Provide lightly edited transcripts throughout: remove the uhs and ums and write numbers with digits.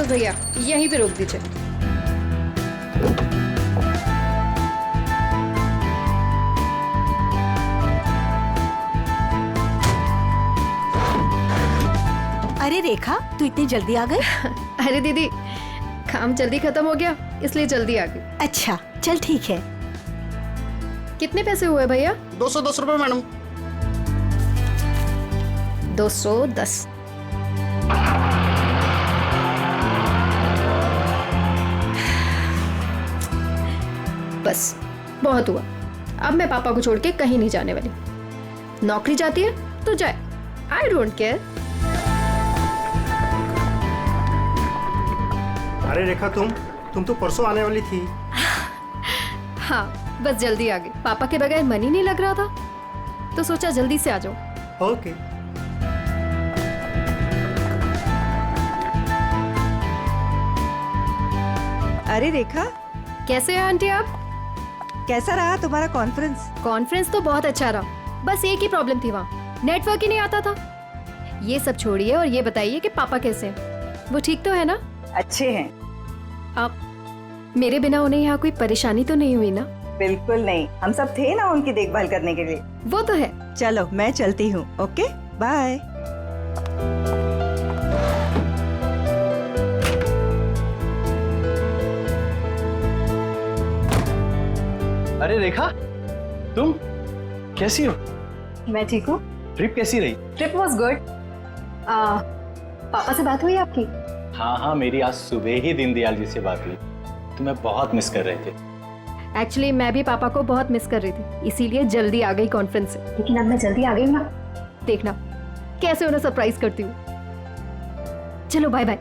बस भैया यहीं पे रोक दीजिए। अरे रेखा, तू इतनी जल्दी आ गई? अरे दीदी, काम जल्दी खत्म हो गया इसलिए जल्दी आ गई। अच्छा चल ठीक है। कितने पैसे हुए भैया? 210 रुपए मैडम। 210। बस बहुत हुआ। अब मैं पापा को छोड़ के कहीं नहीं जाने वाली। नौकरी जाती है तो जाए, आई डोंट केयर। अरे रेखा, तुम तो परसों आने वाली थी। हाँ बस जल्दी आ गई। पापा के बगैर मन ही नहीं लग रहा था तो सोचा जल्दी से आ जाओ। ओके। अरे रेखा, कैसे हैं आंटी आप? कैसा रहा तुम्हारा कॉन्फ्रेंस? कॉन्फ्रेंस तो बहुत अच्छा रहा, बस एक ही प्रॉब्लम थी, वहाँ नेटवर्क ही नहीं आता था। ये सब छोड़िए और ये बताइए कि पापा कैसे हैं? वो ठीक तो है ना? अच्छे हैं। आप मेरे बिना उन्हें यहाँ कोई परेशानी तो नहीं हुई ना? बिल्कुल नहीं, हम सब थे ना उनकी देखभाल करने के लिए। वो तो है। चलो मैं चलती हूँ। Okay bye. अरे रेखा, तुम कैसी हो? मैं ठीक हूँ। ट्रिप कैसी रही? Trip was good. पापा से बात हुई आपकी? हाँ, मेरी आज सुबह ही दीनदयाल जी से बात हुई। तुम्हें बहुत मिस कर रहे थे। एक्चुअली मैं भी पापा को बहुत मिस कर रही थी, इसीलिए जल्दी आ गई कॉन्फ्रेंस से। लेकिन अब मैं जल्दी आ गई ना, देखना कैसे उन्हें सरप्राइज करती हूँ। चलो बाय बाय।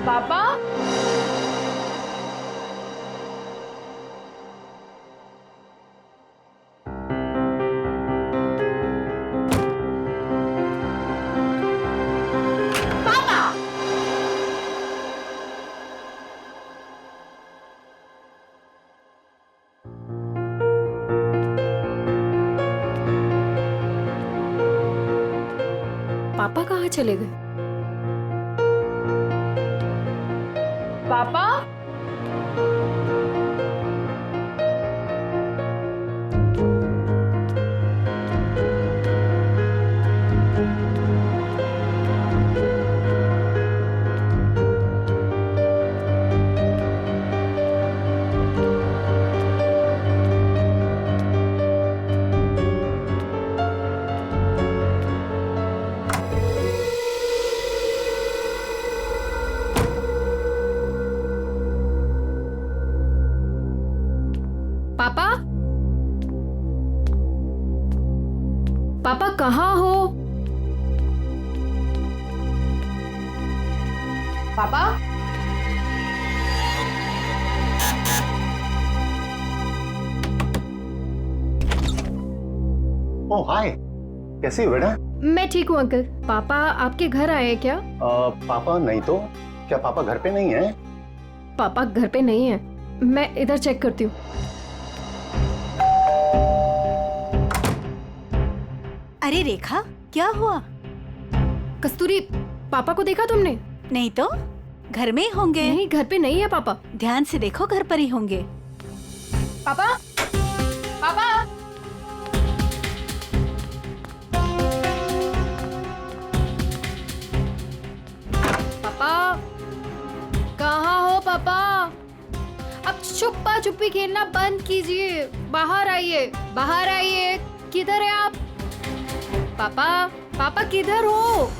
पापा, पापा कहाँ चले गए? पापा, पापा, पापा कहाँ हो? पापा, ओह हाय, कैसी हो बेटा? मैं ठीक हूँ अंकल। पापा आपके घर आए हैं क्या? पापा नहीं तो क्या पापा घर पे नहीं है? पापा घर पे नहीं है, मैं इधर चेक करती हूँ। अरे रेखा, क्या हुआ? कस्तूरी, पापा को देखा तुमने? नहीं तो घर में ही होंगे। नहीं, घर पे नहीं है पापा। ध्यान से देखो, घर पर ही होंगे। पापा, पापा, पापा, छुपी खेलना बंद कीजिए, बाहर आइए, बाहर आइए। किधर है आप? पापा, पापा किधर हो?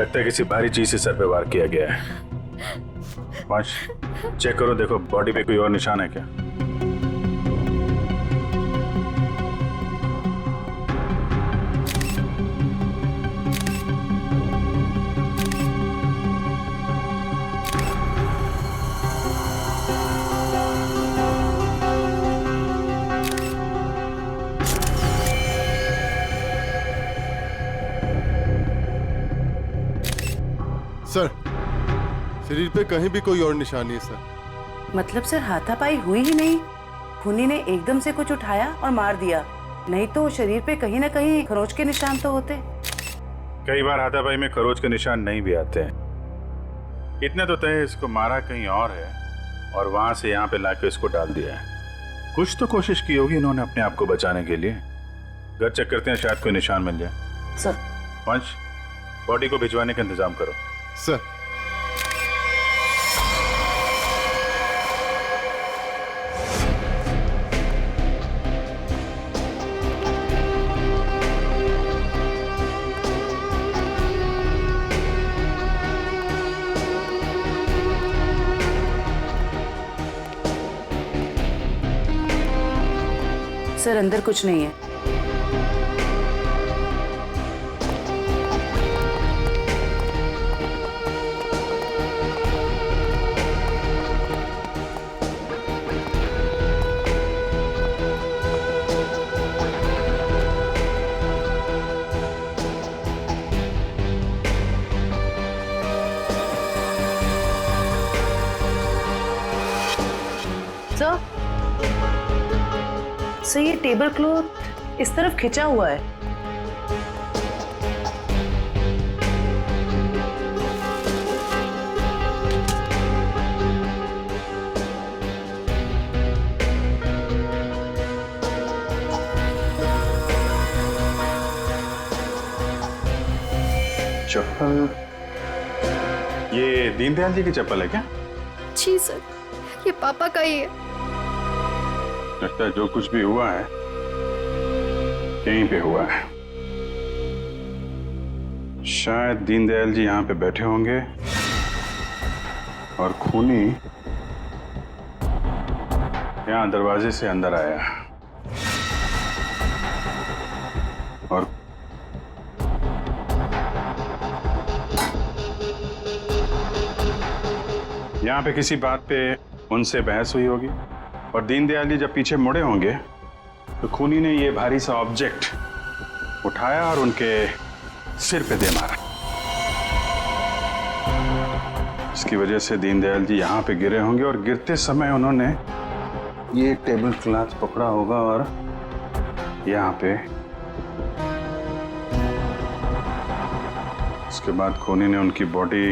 लगता है किसी भारी चीज से सर पे वार किया गया है। वंश, चेक करो, देखो बॉडी पे कोई और निशान है क्या? सर, शरीर पे कहीं भी कोई और निशान नहीं है सर। मतलब सर हाथापाई हुई ही नहीं, खूनी ने एकदम से कुछ उठाया और मार दिया, नहीं तो शरीर पे कहीं ना कहीं खरोच के निशान तो होते। कई बार हाथापाई में खरोच के निशान नहीं भी आते हैं। इतने तो तय इसको मारा कहीं और है और वहां से यहाँ पे लाके इसको डाल दिया है। कुछ तो कोशिश की होगी इन्होंने अपने आप को बचाने के लिए। घर चेक करते हैं, शायद कोई निशान मिल जाए। सर, वंश, बॉडी को भिजवाने का इंतजाम करो। सर, सर अंदर कुछ नहीं है। सर, ये टेबल क्लॉथ इस तरफ खिंचा हुआ है। चप्पल, ये दीनदयाल जी की चप्पल है क्या? जी सर, ये पापा का ही है। लगता है जो कुछ भी हुआ है यहीं पे हुआ है। शायद दीनदयाल जी यहाँ पे बैठे होंगे और खूनी यहाँ दरवाजे से अंदर आया और यहाँ पे किसी बात पे उनसे बहस हुई होगी और दीनदयाल जी जब पीछे मुड़े होंगे तो खूनी ने ये भारी सा ऑब्जेक्ट उठाया और उनके सिर पे दे मारा। इसकी वजह से दीनदयाल जी यहाँ पे गिरे होंगे और गिरते समय उन्होंने ये टेबल क्लॉथ पकड़ा होगा और यहाँ पे उसके बाद खूनी ने उनकी बॉडी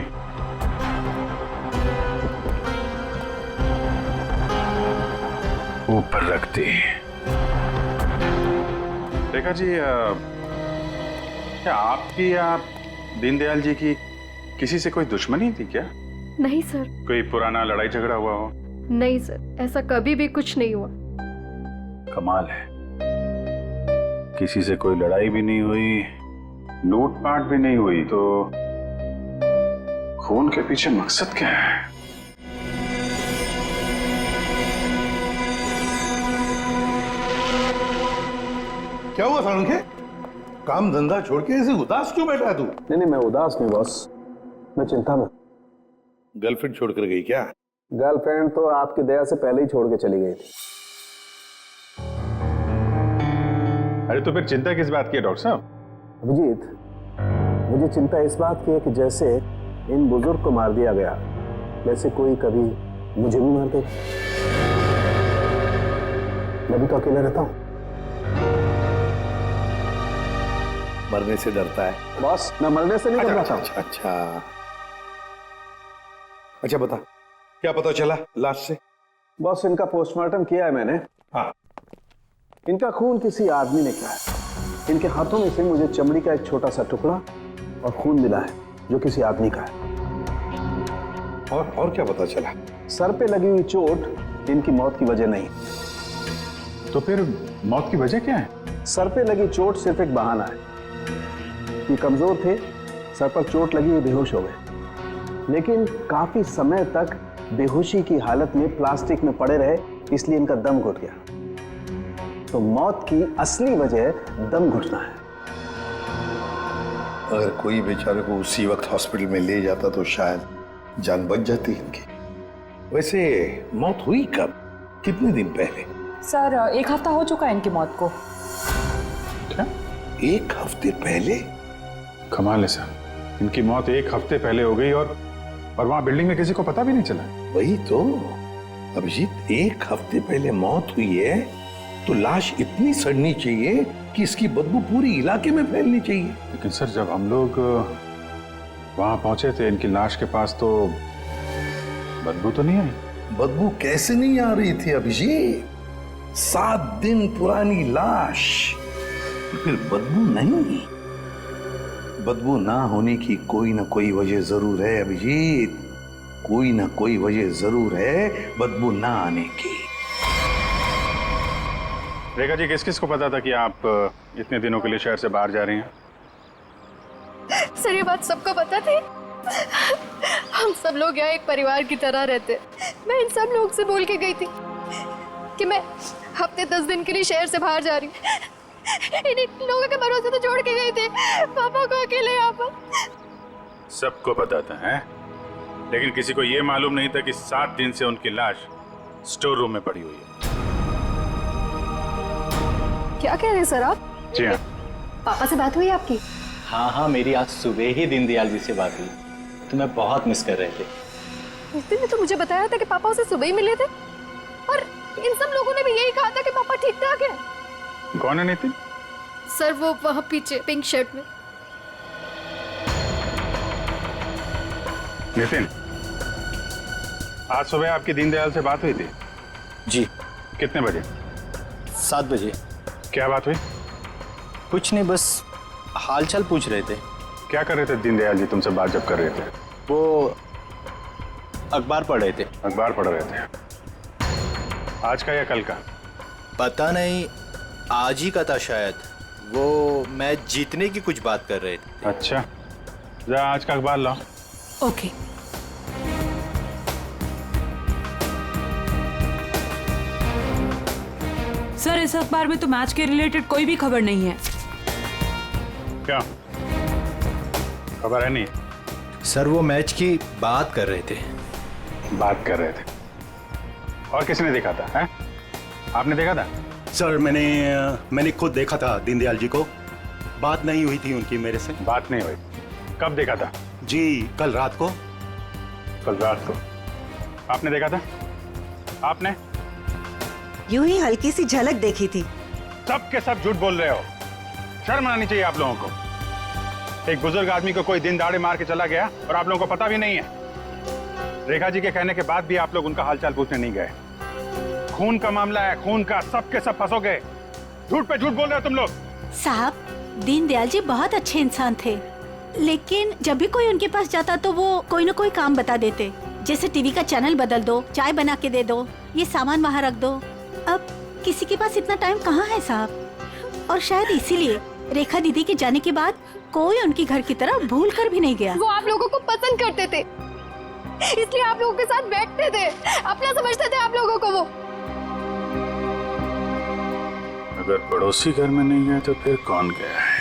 ऊपर रख दी। देखा जी, क्या आपकी या दीनदयाल जी की किसी से कोई दुश्मनी थी क्या? नहीं सर। कोई पुराना लड़ाई झगड़ा हुआ हो? नहीं सर, ऐसा कभी भी कुछ नहीं हुआ। कमाल है, किसी से कोई लड़ाई भी नहीं हुई, लूटपाट भी नहीं हुई, तो खून के पीछे मकसद क्या है? क्या हुआ सालुंखे? काम धंधा छोड़ के ऐसे उदास क्यों बैठा है तू? नहीं मैं उदास नहीं बॉस, मैं चिंता में। गर्लफ्रेंड छोड़कर गई क्या? गर्लफ्रेंड तो आपकी दया से पहले ही छोड़ के चली गई थी। अरे तो फिर चिंता किस बात की है डॉक्टर साहब? अभिजीत, मुझे चिंता इस बात की है कि जैसे इन बुजुर्ग को मार दिया गया वैसे कोई कभी मुझे भी मार दे। मैं भी तो अकेला रहता हूँ। मरने से डरता है बॉस, मैं मरने से नहीं डर रहा था। अच्छा बता, क्या पता चला लाश से? बॉस, इनका पोस्टमार्टम किया है मैंने। हाँ। इनका खून किसी आदमी ने किया है। इनके हाथों में से मुझे चमड़ी का एक छोटा सा टुकड़ा और खून मिला है जो किसी आदमी का है। और क्या पता चला? सर पे लगी हुई चोट इनकी मौत की वजह नहीं। तो फिर मौत की वजह क्या है? सर पे लगी चोट सिर्फ एक बहाना है। ये कमजोर थे, सर पर चोट लगी, ये बेहोश हो गए, लेकिन काफी समय तक बेहोशी की हालत में प्लास्टिक में पड़े रहे, इसलिए इनका दम घुट गया। तो मौत की असली वजह दम घुटना है। अगर कोई बेचारे को उसी वक्त हॉस्पिटल में ले जाता तो शायद जान बच जाती इनकी। वैसे मौत हुई कब, कितने दिन पहले? सर 1 हफ्ता हो चुका है इनकी मौत को। क्या? 1 हफ्ते पहले? कमाल है सर, इनकी मौत 1 हफ्ते पहले हो गई और वहां बिल्डिंग में किसी को पता भी नहीं चला। वही तो अभिजीत, 1 हफ्ते पहले मौत हुई है तो लाश इतनी सड़नी चाहिए कि इसकी बदबू पूरी इलाके में फैलनी चाहिए। लेकिन सर जब हम लोग वहां पहुंचे थे इनकी लाश के पास तो बदबू तो नहीं आई। बदबू कैसे नहीं आ रही थी अभिजीत? 7 दिन पुरानी लाश, फिर बदबू नहीं? बदबू ना होने की कोई ना कोई वजह जरूर है अभिजीत, कोई ना कोई वजह जरूर है बदबू ना आने की। रेखा जी, किस किस को पता था कि आप इतने दिनों के लिए शहर से बाहर जा रही हैं? सर ये बात सबको पता थी। हम सब लोग यहाँ एक परिवार की तरह रहते। मैं इन सब लोग से बोल के गई थी कि मैं हफ्ते 10 दिन के लिए शहर से बाहर जा रही हूँ। इन लोगों के भरोसे तो छोड़ के गई थी पापा को अकेले यहाँ पर। सबको पता था हैं? लेकिन किसी को ये मालूम नहीं था कि 7 दिन से उनकी लाश स्टोर रूम में पड़ी हुई है। क्या कह रहे हैं सर आप? जी हाँ। पापा से बात हुई आपकी? हाँ, मेरी आज सुबह ही दीनदयाल जी से बात हुई। तुम्हें बहुत मिस कर रहे थे। नितिन ने तो मुझे बताया था कि पापा उसे सुबह ही मिले थे और इन सब लोगों ने भी यही कहा था कि पापा ठीक ठाक है। कौन है नितिन? सर वो वहाँ पीछे पिंक शर्ट में। नितिन, आज सुबह आपकी दीनदयाल से बात हुई थी? जी। कितने बजे? 7 बजे। क्या बात हुई? कुछ नहीं, बस हालचाल पूछ रहे थे। क्या कर रहे थे दीनदयाल जी तुमसे बात जब कर रहे थे? वो अखबार पढ़ रहे थे। अखबार पढ़ रहे थे? आज का या कल का? पता नहीं, आज ही का था शायद। वो मैच जीतने की कुछ बात कर रहे थे। अच्छा, जा आज का अखबार लाओ। ओके। सर इस अखबार में तो मैच के रिलेटेड कोई भी खबर नहीं है। क्या खबर है? नहीं सर, वो मैच की बात कर रहे थे। बात कर रहे थे? और किसने देखा था? हैं? आपने देखा था? सर मैंने खुद देखा था दीनदयाल जी को। बात नहीं हुई थी उनकी मेरे से। बात नहीं हुई? कब देखा था? जी कल रात को। कल रात को आपने देखा था? आपने? यूं ही हल्की सी झलक देखी थी। सब के सब झूठ बोल रहे हो। शर्म आनी चाहिए आप लोगों को। एक बुजुर्ग आदमी को कोई दिन दाड़े मार के चला गया और आप लोगों को पता भी नहीं है। रेखा जी के कहने के बाद भी आप लोग उनका हालचाल पूछने नहीं गए। खून का मामला है, खून का, सब के सब फंसोगे। झूठ पे झूठ बोल रहे हो तुम लोग। साहब, दीनदयाल जी बहुत अच्छे इंसान थे, लेकिन जब भी कोई उनके पास जाता तो वो कोई ना कोई काम बता देते, जैसे टीवी का चैनल बदल दो, चाय बना के दे दो, ये सामान वहाँ रख दो। अब किसी के पास इतना टाइम कहाँ है साहब, और शायद इसीलिए रेखा दीदी के जाने के बाद कोई उनकी घर की तरह भूल कर भी नहीं गया। वो आप लोगों को पसंद करते थे, इसलिए आप लोगों के साथ बैठते थे, अपना समझते थे आप लोगों को वो। अगर पड़ोसी घर में नहीं गए तो फिर कौन गया है?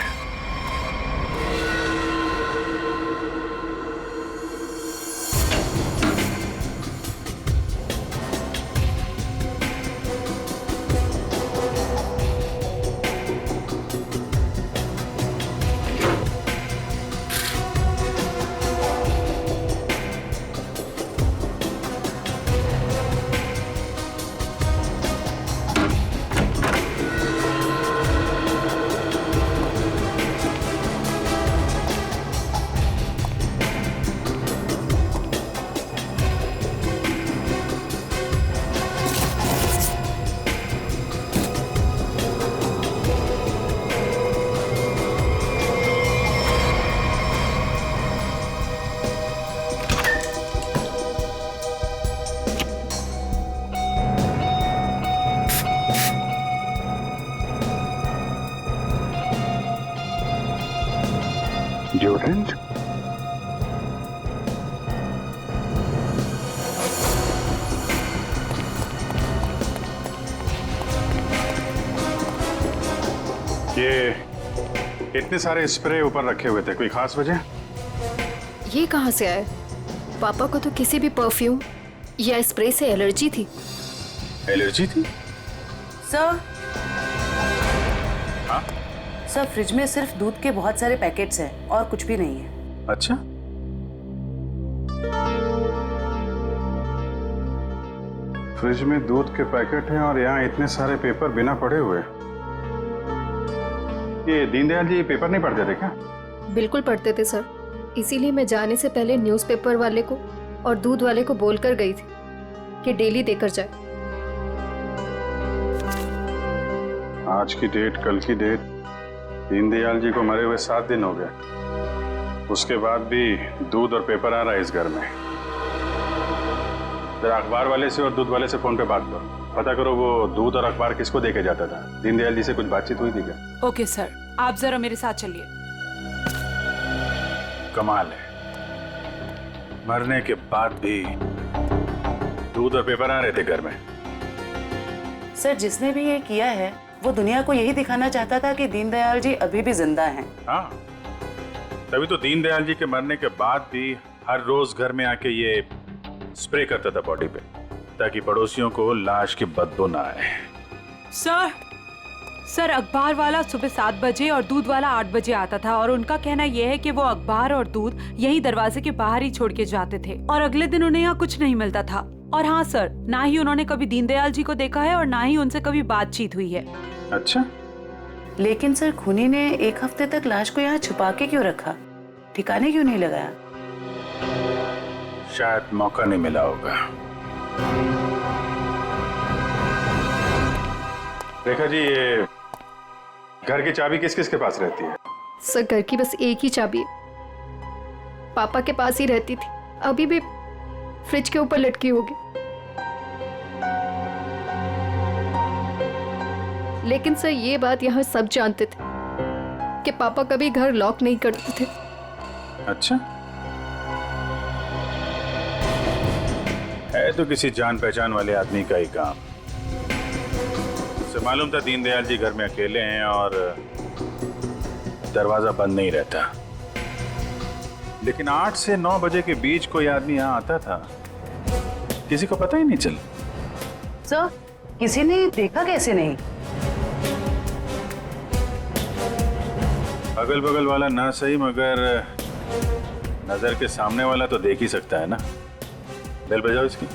Deodorant? ये इतने सारे स्प्रे ऊपर रखे हुए थे, कोई खास वजह? ये कहाँ से आए? पापा को तो किसी भी परफ्यूम या स्प्रे से एलर्जी थी। एलर्जी थी? सर, हाँ? सर फ्रिज में सिर्फ दूध के बहुत सारे पैकेट्स हैं और कुछ भी नहीं है। अच्छा, फ्रिज में दूध के पैकेट हैं और यहाँ इतने सारे पेपर बिना पढ़े हुए। ये दीनदयाल जी पेपर नहीं पढ़ते थे क्या? बिल्कुल पढ़ते थे सर, इसीलिए मैं जाने से पहले न्यूज़पेपर वाले को और दूध वाले को बोलकर गई थी कि डेली देकर जाए। आज की डेट, कल की डेट, दीनदयाल जी को मरे हुए 7 दिन हो गए। उसके बाद भी दूध और पेपर आ रहा है इस घर में। जरा अखबार वाले से और दूध वाले से फोन पे बात करो, पता करो वो दूध और अखबार किसको देके जाता था। दीनदयाल जी से कुछ बातचीत हुई थी क्या? ओके सर, आप जरा मेरे साथ चलिए। कमाल है, मरने के बाद भी दूध और पेपर आ रहे थे घर में। सर, जिसने भी ये किया है वो दुनिया को यही दिखाना चाहता था कि दीनदयाल जी अभी भी जिंदा हैं। हाँ, तभी तो दीनदयाल जी के मरने के बाद भी हर रोज घर में आके ये स्प्रे करता था बॉडी पे, ताकि पड़ोसियों को लाश की बदबू ना आए। सर अखबार वाला सुबह 7 बजे और दूध वाला 8 बजे आता था और उनका कहना यह है कि वो अखबार और दूध यही दरवाजे के बाहर ही छोड़ के जाते थे और अगले दिन उन्हें यहाँ कुछ नहीं मिलता था। और हाँ सर, ना ही उन्होंने कभी दीनदयाल जी को देखा है और ना ही उनसे कभी बातचीत हुई है। अच्छा, लेकिन सर खूनी ने 1 हफ्ते तक लाश को यहाँ छुपा के क्यों रखा? ठिकाने क्यों नहीं लगाया? शायद मौका नहीं मिला होगा। रेखा जी, ये घर की चाबी किस किस के पास रहती है? सर, घर की बस एक ही चाबी है, पापा के पास ही रहती थी, अभी भी फ्रिज के ऊपर लटकी होगी। लेकिन सर ये बात यहाँ सब जानते थे कि पापा कभी घर लॉक नहीं करते थे। अच्छा, है तो किसी जान पहचान वाले आदमी का ही काम। उसे मालूम था दीनदयाल जी घर में अकेले हैं और दरवाजा बंद नहीं रहता, लेकिन 8 से 9 बजे के बीच कोई आदमी यहाँ आता था, किसी को पता ही नहीं चला। सर, किसी ने देखा कैसे नहीं? अगल बगल वाला ना सही, मगर नजर के सामने वाला तो देख ही सकता है ना। बेल बजाओ इसकी।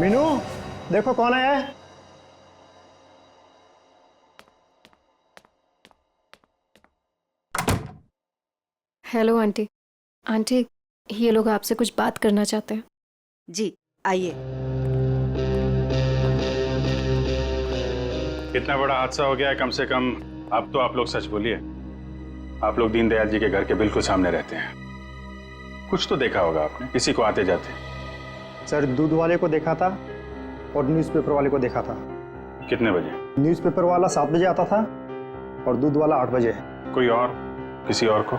मीनू, देखो कौन आया है। Hello aunty. आंटी, ये लोग आपसे कुछ बात करना चाहते हैं। जी आइए। इतना बड़ा हादसा हो गया है, कम से कम अब तो आप लोग सच बोलिए। आप लोग दीनदयाल जी के घर के बिल्कुल सामने रहते हैं, कुछ तो देखा होगा आपने, किसी को आते जाते। सर, दूध वाले को देखा था और न्यूज़पेपर वाले को देखा था। कितने बजे? न्यूज़पेपर वाला 7 बजे आता था और दूध वाला 8 बजे। कोई और, किसी और को?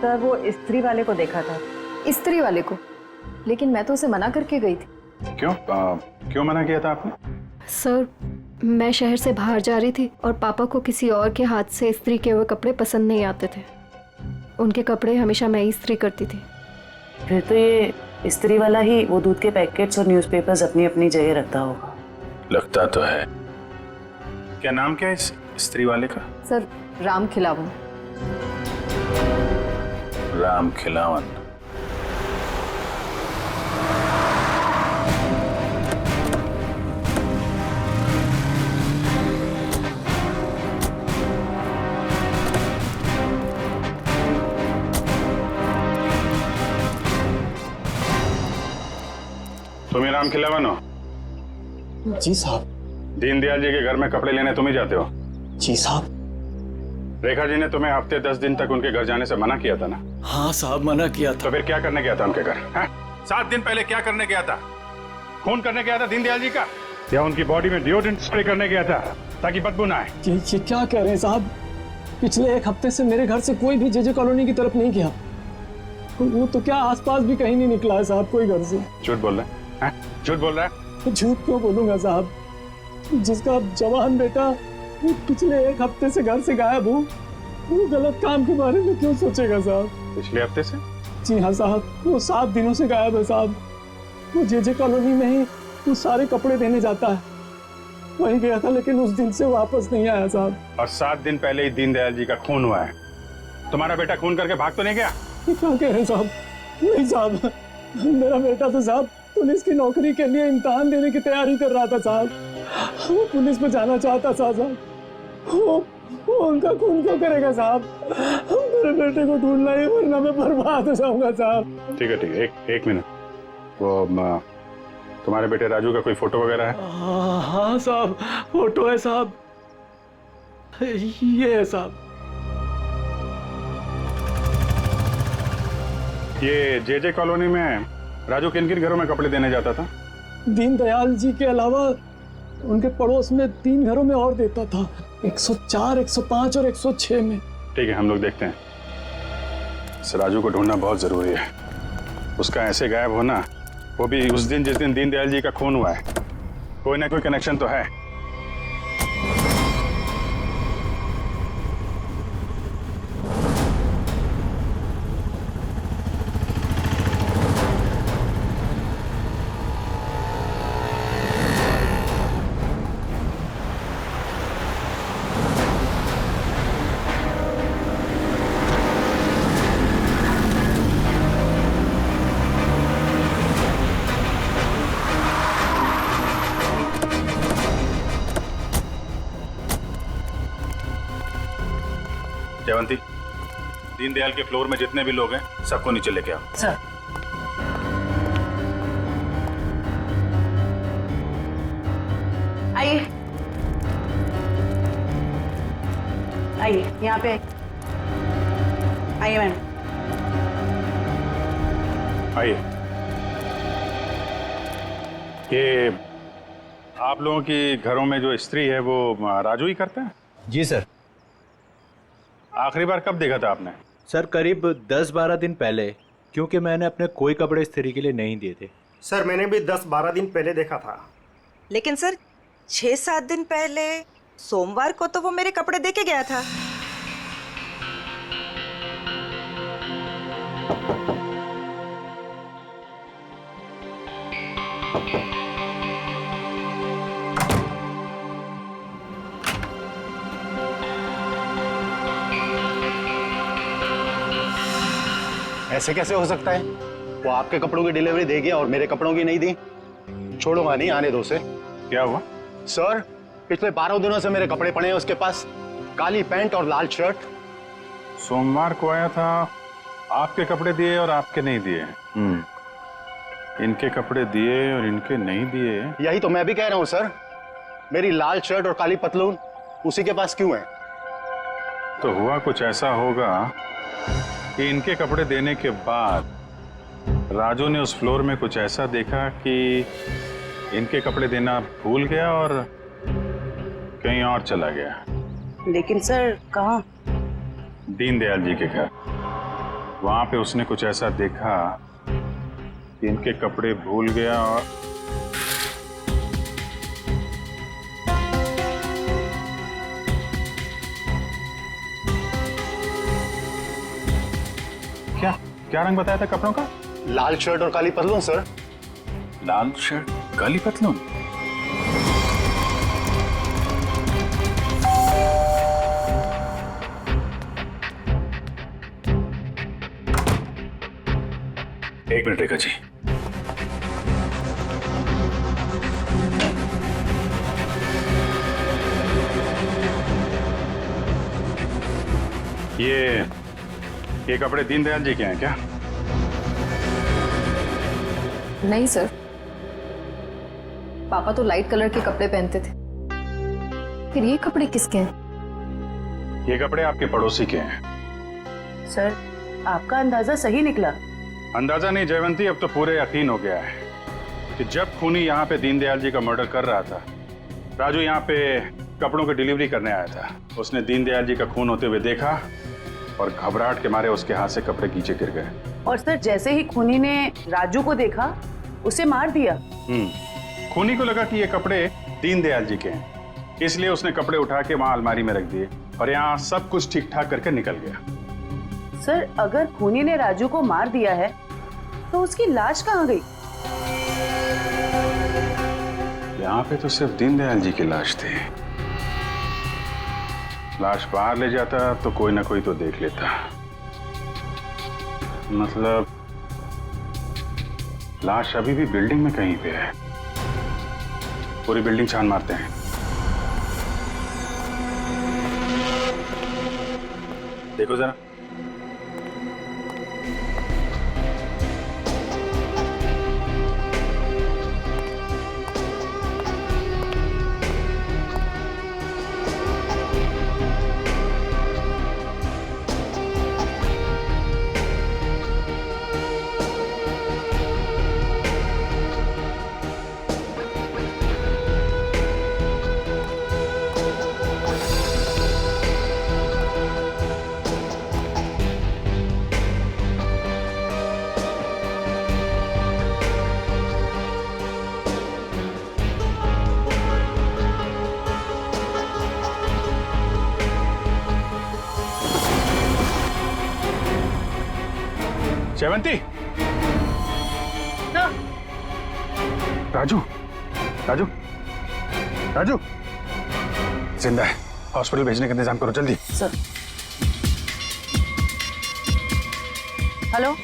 सर, वो स्त्री वाले को देखा था। स्त्री वाले को? लेकिन मैं तो उसे मना करके गई थी। क्यों मना किया था आपने? सर, मैं शहर से बाहर जा रही थी और पापा को किसी और के हाथ से इस्त्री किए हुए कपड़े पसंद नहीं आते थे। उनके कपड़े हमेशा मैं ही इस्त्री करती थी। फिर तो ये इस्त्री वाला ही वो दूध के पैकेट्स और न्यूज़पेपर्स अपनी अपनी जगह रखता होगा। लगता तो है। क्या नाम क्या है इस स्त्री वाले का? सर, राम खिलावन। राम खिलावन। तुम ही राम खिलावन हो? जी साहब। दीनदयाल जी के घर में कपड़े लेने तुम ही जाते हो? जी साहब। रेखा जी ने तुम्हें हफ्ते 10 दिन तक उनके घर जाने से मना किया था ना? हाँ साहब, मना किया था। तो फिर क्या करने गया था उनके घर? 7 दिन पहले क्या करने गया था? खून करने गया था दीनदयाल जी का, या उनकी बॉडी में डिओड्रेंट स्प्रे करने गया था ताकि बदबू ना आए? ये क्या कह रहे हैं साहब? पिछले 1 हफ्ते से मेरे घर से कोई भी जेजे कॉलोनी की तरफ नहीं गया। वो तो क्या आसपास भी कहीं नहीं निकला है साहब, कोई घर से। झूठ बोल रहा है? झूठ बोल रहा है? झूठ क्यों बोलूंगा साहब? जिसका जवान बेटा वो पिछले 1 हफ्ते से घर से गायब हो, वो गलत काम के बारे में क्यों सोचेगा साहब? पिछले हफ्ते से? जी हाँ साहब, वो 7 दिनों से गायब है साहब। वो जेजे कॉलोनी में ही वो सारे कपड़े देने जाता है, वहीं गया था, लेकिन उस दिन से वापस नहीं आया साहब। और 7 दिन पहले ही दीनदयाल जी का खून हुआ है। तुम्हारा बेटा खून करके भाग तो नहीं गया? क्या कह रहे हैं साहब? नहीं साहब, मेरा बेटा तो साहब पुलिस की नौकरी के लिए इम्तिहान देने की तैयारी कर रहा था साहब। वो पुलिस में जाना चाहता था साहब। वो उनका खून क्यों करेगा साहब? मेरे बेटे को ढूंढना है, वरना मैं बर्बाद हो जाऊंगा साहब। ठीक है, एक मिनट। वो तुम्हारे बेटे राजू का कोई फोटो वगैरह है? हाँ साहब, फोटो है साहब, ये है साहब। ये जेजे कॉलोनी में राजू किन किन घरों में कपड़े देने जाता था? दीनदयाल जी के अलावा उनके पड़ोस में 3 घरों में और देता था, 104, 105 और 106 में। ठीक है, हम लोग देखते हैं। इस राजू को ढूंढना बहुत जरूरी है। उसका ऐसे गायब होना, वो भी उस दिन जिस दिन दीनदयाल जी का खून हुआ है, कोई ना कोई कनेक्शन तो है। जयवंती, दीनदयाल के फ्लोर में जितने भी लोग हैं सबको नीचे लेके आओ। सर। आइए आइए, यहाँ पे आइए मैम। आइए। ये आप लोगों की घरों में जो स्त्री है वो राजू ही करता है? जी सर। आखिरी बार कब देखा था आपने? सर करीब 10-12 दिन पहले, क्योंकि मैंने अपने कोई कपड़े इस्त्री के लिए नहीं दिए थे। सर मैंने भी 10-12 दिन पहले देखा था। लेकिन सर 6-7 दिन पहले सोमवार को तो वो मेरे कपड़े दे के गया था। ऐसे कैसे हो सकता है? वो आपके कपड़ों की डिलीवरी दे गया और मेरे कपड़ों की नहीं दी। छोड़ूंगा नहीं, आने दो उसे। क्या हुआ? सर, पिछले 12 दिनों से मेरे कपड़े पड़े हैं उसके पास, काली पैंट और लाल शर्ट। सोमवार को आया था, आपके कपड़े दिए और आपके नहीं दिए। इनके कपड़े दिए और इनके नहीं दिए। यही तो मैं भी कह रहा हूँ सर। मेरी लाल शर्ट और काली पतलून उसी के पास क्यों है? तो हुआ कुछ ऐसा होगा कि इनके कपड़े देने के बाद राजू ने उस फ्लोर में कुछ ऐसा देखा कि इनके कपड़े देना भूल गया और कहीं और चला गया। लेकिन सर कहाँ? दीनदयाल जी के घर। वहां पे उसने कुछ ऐसा देखा कि इनके कपड़े भूल गया और क्या रंग बताया था कपड़ों का? लाल शर्ट और काली पतलून सर। लाल शर्ट काली पतलून। एक मिनट रेखा जी। ये कपड़े दीनदयाल जी के हैं क्या? नहीं सर, पापा तो लाइट कलर के कपड़े पहनते थे। फिर ये कपड़े किसके हैं? ये कपड़े आपके पड़ोसी के हैं। सर, आपका अंदाजा सही निकला। अंदाजा नहीं जयवंती, अब तो पूरे यकीन हो गया है कि जब खूनी यहाँ पे दीनदयाल जी का मर्डर कर रहा था, राजू यहाँ पे कपड़ों की डिलीवरी करने आया था। उसने दीनदयाल जी का खून होते हुए देखा और घबराहट के मारे उसके हाथ से कपड़े नीचे गिर गए। और सर, जैसे ही खूनी ने राजू को देखा, उसे मार दिया। खूनी को लगा कि ये कपड़े दीनदयाल जी के हैं, इसलिए उसने कपड़े उठा के वहां अलमारी में रख दिए और यहाँ सब कुछ ठीक ठाक करके निकल गया। सर, अगर खूनी ने राजू को मार दिया है तो उसकी लाश कहाँ गई? यहाँ पे तो सिर्फ दीनदयाल जी की लाश थी। लाश बाहर ले जाता तो कोई ना कोई तो देख लेता। मतलब लाश अभी भी बिल्डिंग में कहीं पे है। पूरी बिल्डिंग छान मारते हैं। देखो जरा। जयवंती, राजू, राजू, राजू, जिंदा है। हॉस्पिटल भेजने का इंतजाम करो जल्दी। सर। हेलो।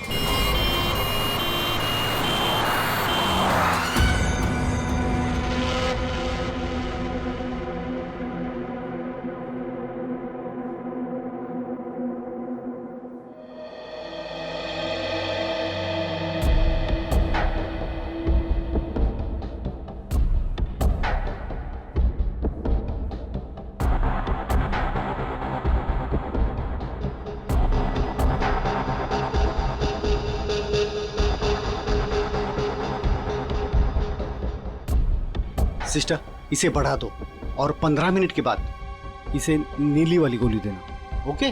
सिस्टर, इसे बढ़ा दो और 15 मिनट के बाद इसे नीली वाली गोली देना। ओके?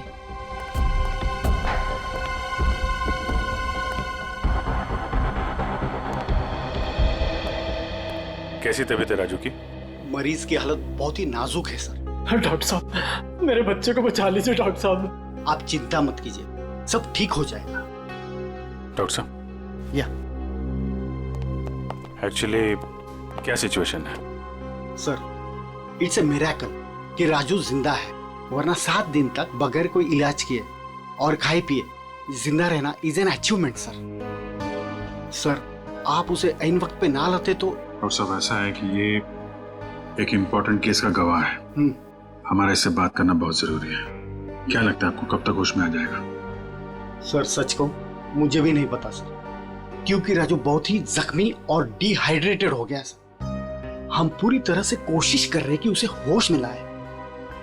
कैसी तबीयत है राजू की? मरीज की हालत बहुत ही नाजुक है सर। डॉक्टर साहब, मेरे बच्चे को बचा लीजिए डॉक्टर साहब। आप चिंता मत कीजिए, सब ठीक हो जाएगा। डॉक्टर साहब, या एक्चुअली क्या सिचुएशन है? सर, इट्स ए मिरेकल कि राजू जिंदा है, वरना 7 दिन तक बगैर कोई इलाज किए और खाए पिए जिंदा रहना is an achievement sir. Sir, आप उसे ऐन वक्त पे ना लाते तो। और सब ऐसा है कि ये एक इम्पोर्टेंट केस का गवाह है। हमारा इससे बात करना बहुत जरूरी है। क्या लगता है आपको, कब तक होश में आ जाएगा? सर, सच कहूं, मुझे भी नहीं पता सर, क्योंकि राजू बहुत ही जख्मी और डिहाइड्रेटेड हो गया सर। हम पूरी तरह से कोशिश कर रहे हैं कि उसे होश में लाए,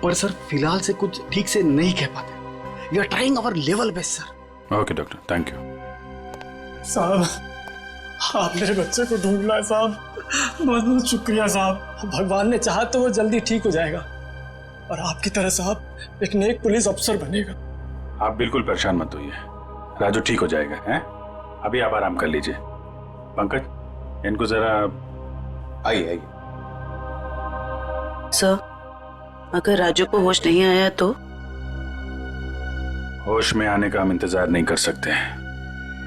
पर सर फिलहाल से कुछ ठीक से नहीं कह पाते। We are trying our level best sir. Okay doctor, thank you. साहब, आप मेरे बच्चे को ढूंढ लाए साहब। बहुत बहुत शुक्रिया साहब। भगवान ने चाहा तो वो जल्दी ठीक हो जाएगा और आपकी तरह साहब एक नेक पुलिस अफसर बनेगा। आप बिल्कुल परेशान मत होइए, राजू ठीक हो जाएगा। हैं? अभी आप आराम कर लीजिए। पंकज, इनको जरा आइए। सर, अगर राजू को होश नहीं आया तो? होश में आने का हम इंतजार नहीं कर सकते।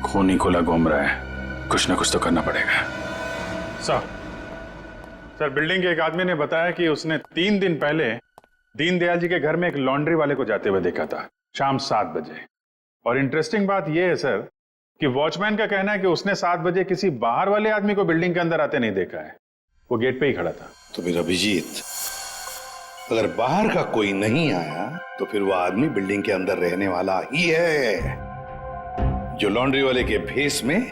खून ही खुला घूम रहा है, कुछ ना कुछ तो करना पड़ेगा। सर बिल्डिंग के एक आदमी ने बताया कि उसने 3 दिन पहले दीनदयाल जी के घर में एक लॉन्ड्री वाले को जाते हुए देखा था शाम 7 बजे। और इंटरेस्टिंग बात यह है सर कि वॉचमैन का कहना है कि उसने 7 बजे किसी बाहर वाले आदमी को बिल्डिंग के अंदर आते नहीं देखा है, वो गेट पे ही खड़ा था। तो फिर अभिजीत, अगर बाहर का कोई नहीं आया तो फिर वो आदमी बिल्डिंग के अंदर रहने वाला ही है, जो लॉन्ड्री वाले के भेस में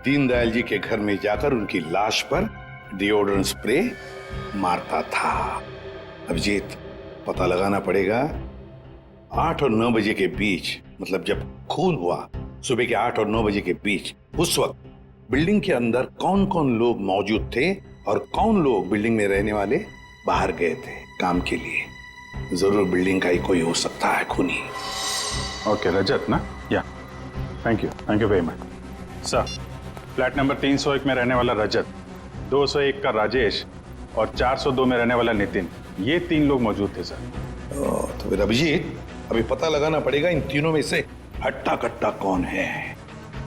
दीनदयाल जी के घर में जाकर उनकी लाश पर डिओड्रेंट स्प्रे मारता था। अभिजीत, पता लगाना पड़ेगा 8 और 9 बजे के बीच, मतलब जब खून हुआ सुबह के 8 और 9 बजे के बीच, उस वक्त बिल्डिंग के अंदर कौन कौन लोग मौजूद थे और कौन लोग बिल्डिंग में रहने वाले बाहर गए थे काम के लिए। जरूर बिल्डिंग का ही कोई हो सकता है खूनी। ओके रजत ना? या thank you very much sir. Flat number 301 में रहने वाला रजत, 201 का राजेश और 402 में रहने वाला नितिन, ये 3 लोग मौजूद थे सर। तो फिर अभिजीत, अभी पता लगाना पड़ेगा इन तीनों में से हट्टा कट्टा कौन है,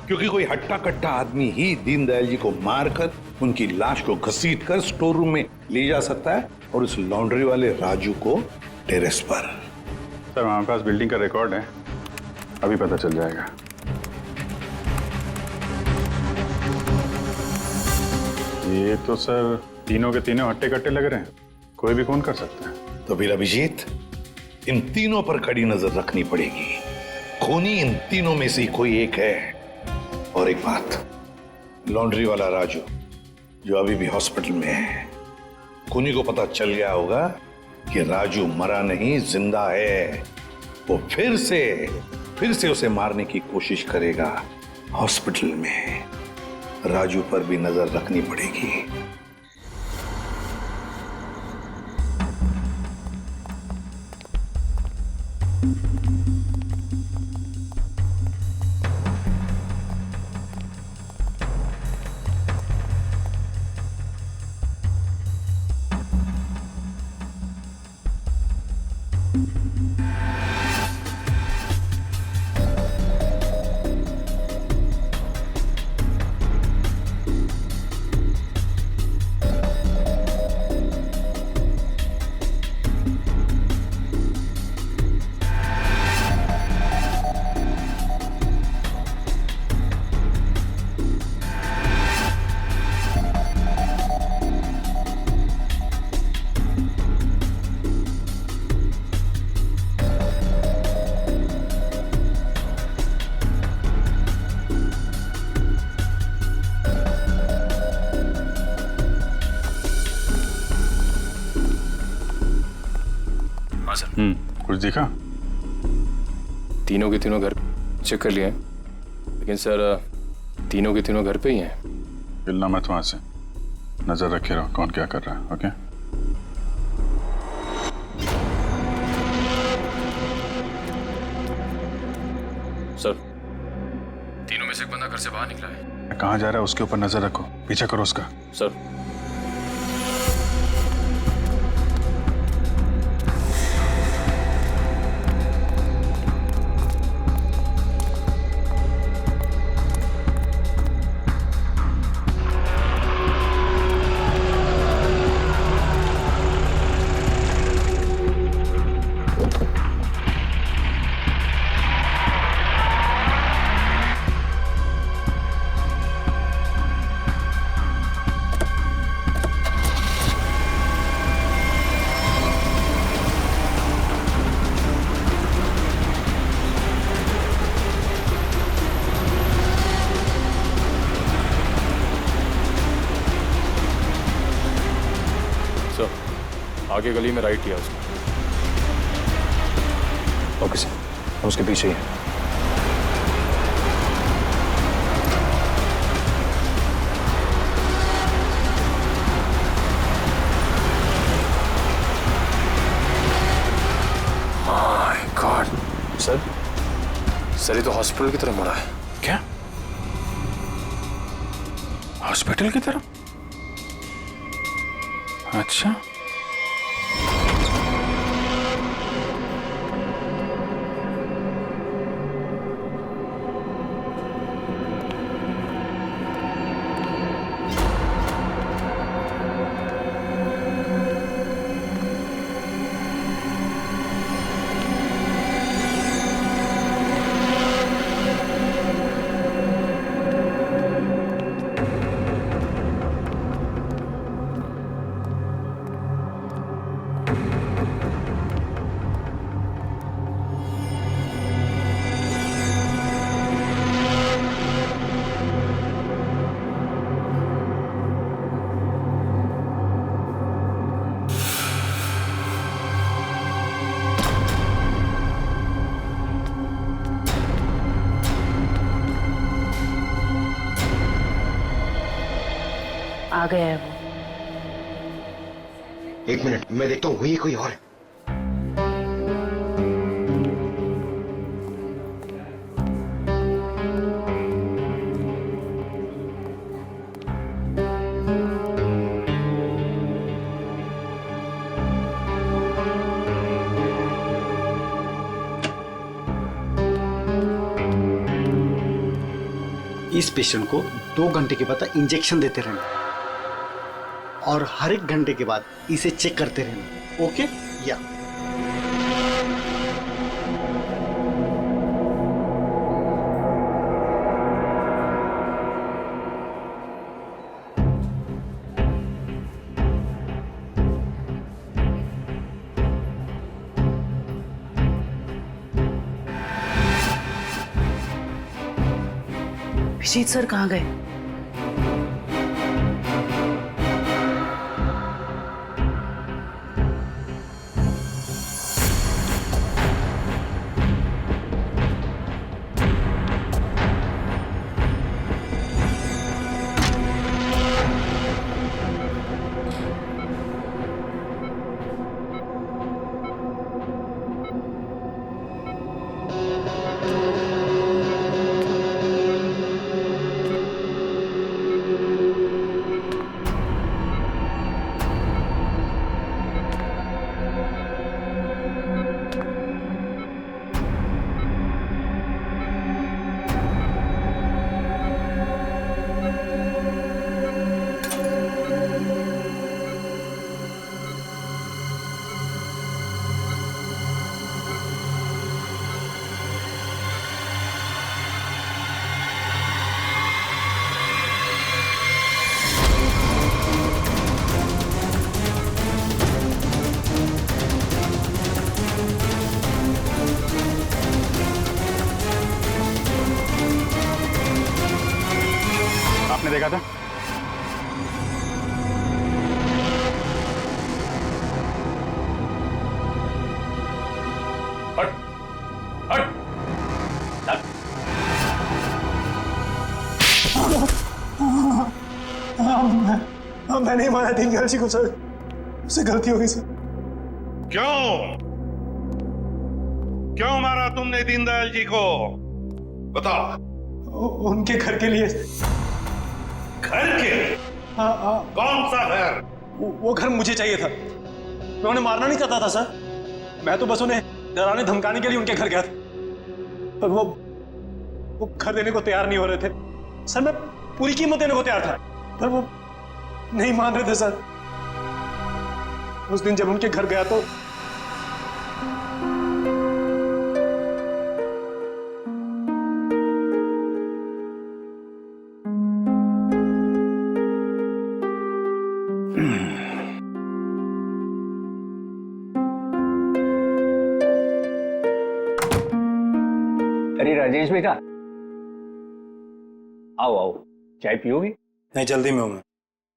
क्योंकि कोई हट्टा कट्टा आदमी ही दीनदयाल जी को मारकर उनकी लाश को घसीटकर स्टोर रूम में ले जा सकता है और उस लॉन्ड्री वाले राजू को टेरेस पर। सर हमारे पास बिल्डिंग का रिकॉर्ड है, अभी पता चल जाएगा। ये तो सर तीनों के तीनों हट्टे कट्टे लग रहे हैं, कोई भी खून कर सकता है। तो फिर अभिजीत, इन तीनों पर कड़ी नजर रखनी पड़ेगी, खूनी इन तीनों में से कोई एक है। और एक बात, लॉन्ड्री वाला राजू जो अभी भी हॉस्पिटल में है, खूनी को पता चल गया होगा कि राजू मरा नहीं जिंदा है, वो फिर से उसे मारने की कोशिश करेगा हॉस्पिटल में। राजू पर भी नजर रखनी पड़ेगी। कुछ दिखा? तीनों के तीनों घर चेक कर लिए, लेकिन सर तीनों के तीनों घर पे ही हैं। हिलना मत वहां से, नजर रखे रहो कौन क्या कर रहा है। ओके सर, तीनों में से एक बंदा घर से बाहर निकला है। कहाँ जा रहा है उसके ऊपर नजर रखो, पीछा करो उसका। सर आगे गली में राइट लिया उसने। ओके सर, हम उसके पीछे ही हैं। माय गॉड सर ये तो हॉस्पिटल की तरफ मुड़ा है। क्या हॉस्पिटल की तरफ? अच्छा कहाँ गया है वो? एक मिनट, मैं देखता हूँ वही कोई और है। इस पेशेंट को 2 घंटे के बाद इंजेक्शन देते रहना और हर 1 घंटे के बाद इसे चेक करते रहना। ओके? या अभिजीत सर कहाँ गए? आपने देखा था? हट, हट, मैं नहीं माना दीनदयाल जी को सर, उससे गलती हो गई सर। क्यों मारा तुमने दीनदयाल जी को? बताओ। उनके घर के लिए। घर के? हाँ। कौन सा घर? वो घर मुझे चाहिए था। मैं उन्हें मारना नहीं चाहता था सर, मैं तो बस उन्हें डराने धमकाने के लिए उनके घर गया था, पर वो घर देने को तैयार नहीं हो रहे थे सर। मैं पूरी कीमत देने को तैयार था, पर वो नहीं मान रहे थे सर। उस दिन जब उनके घर गया तो अरे राजेश बेटा, आओ आओ, चाय पियोगे? नहीं, जल्दी में हूं मैं।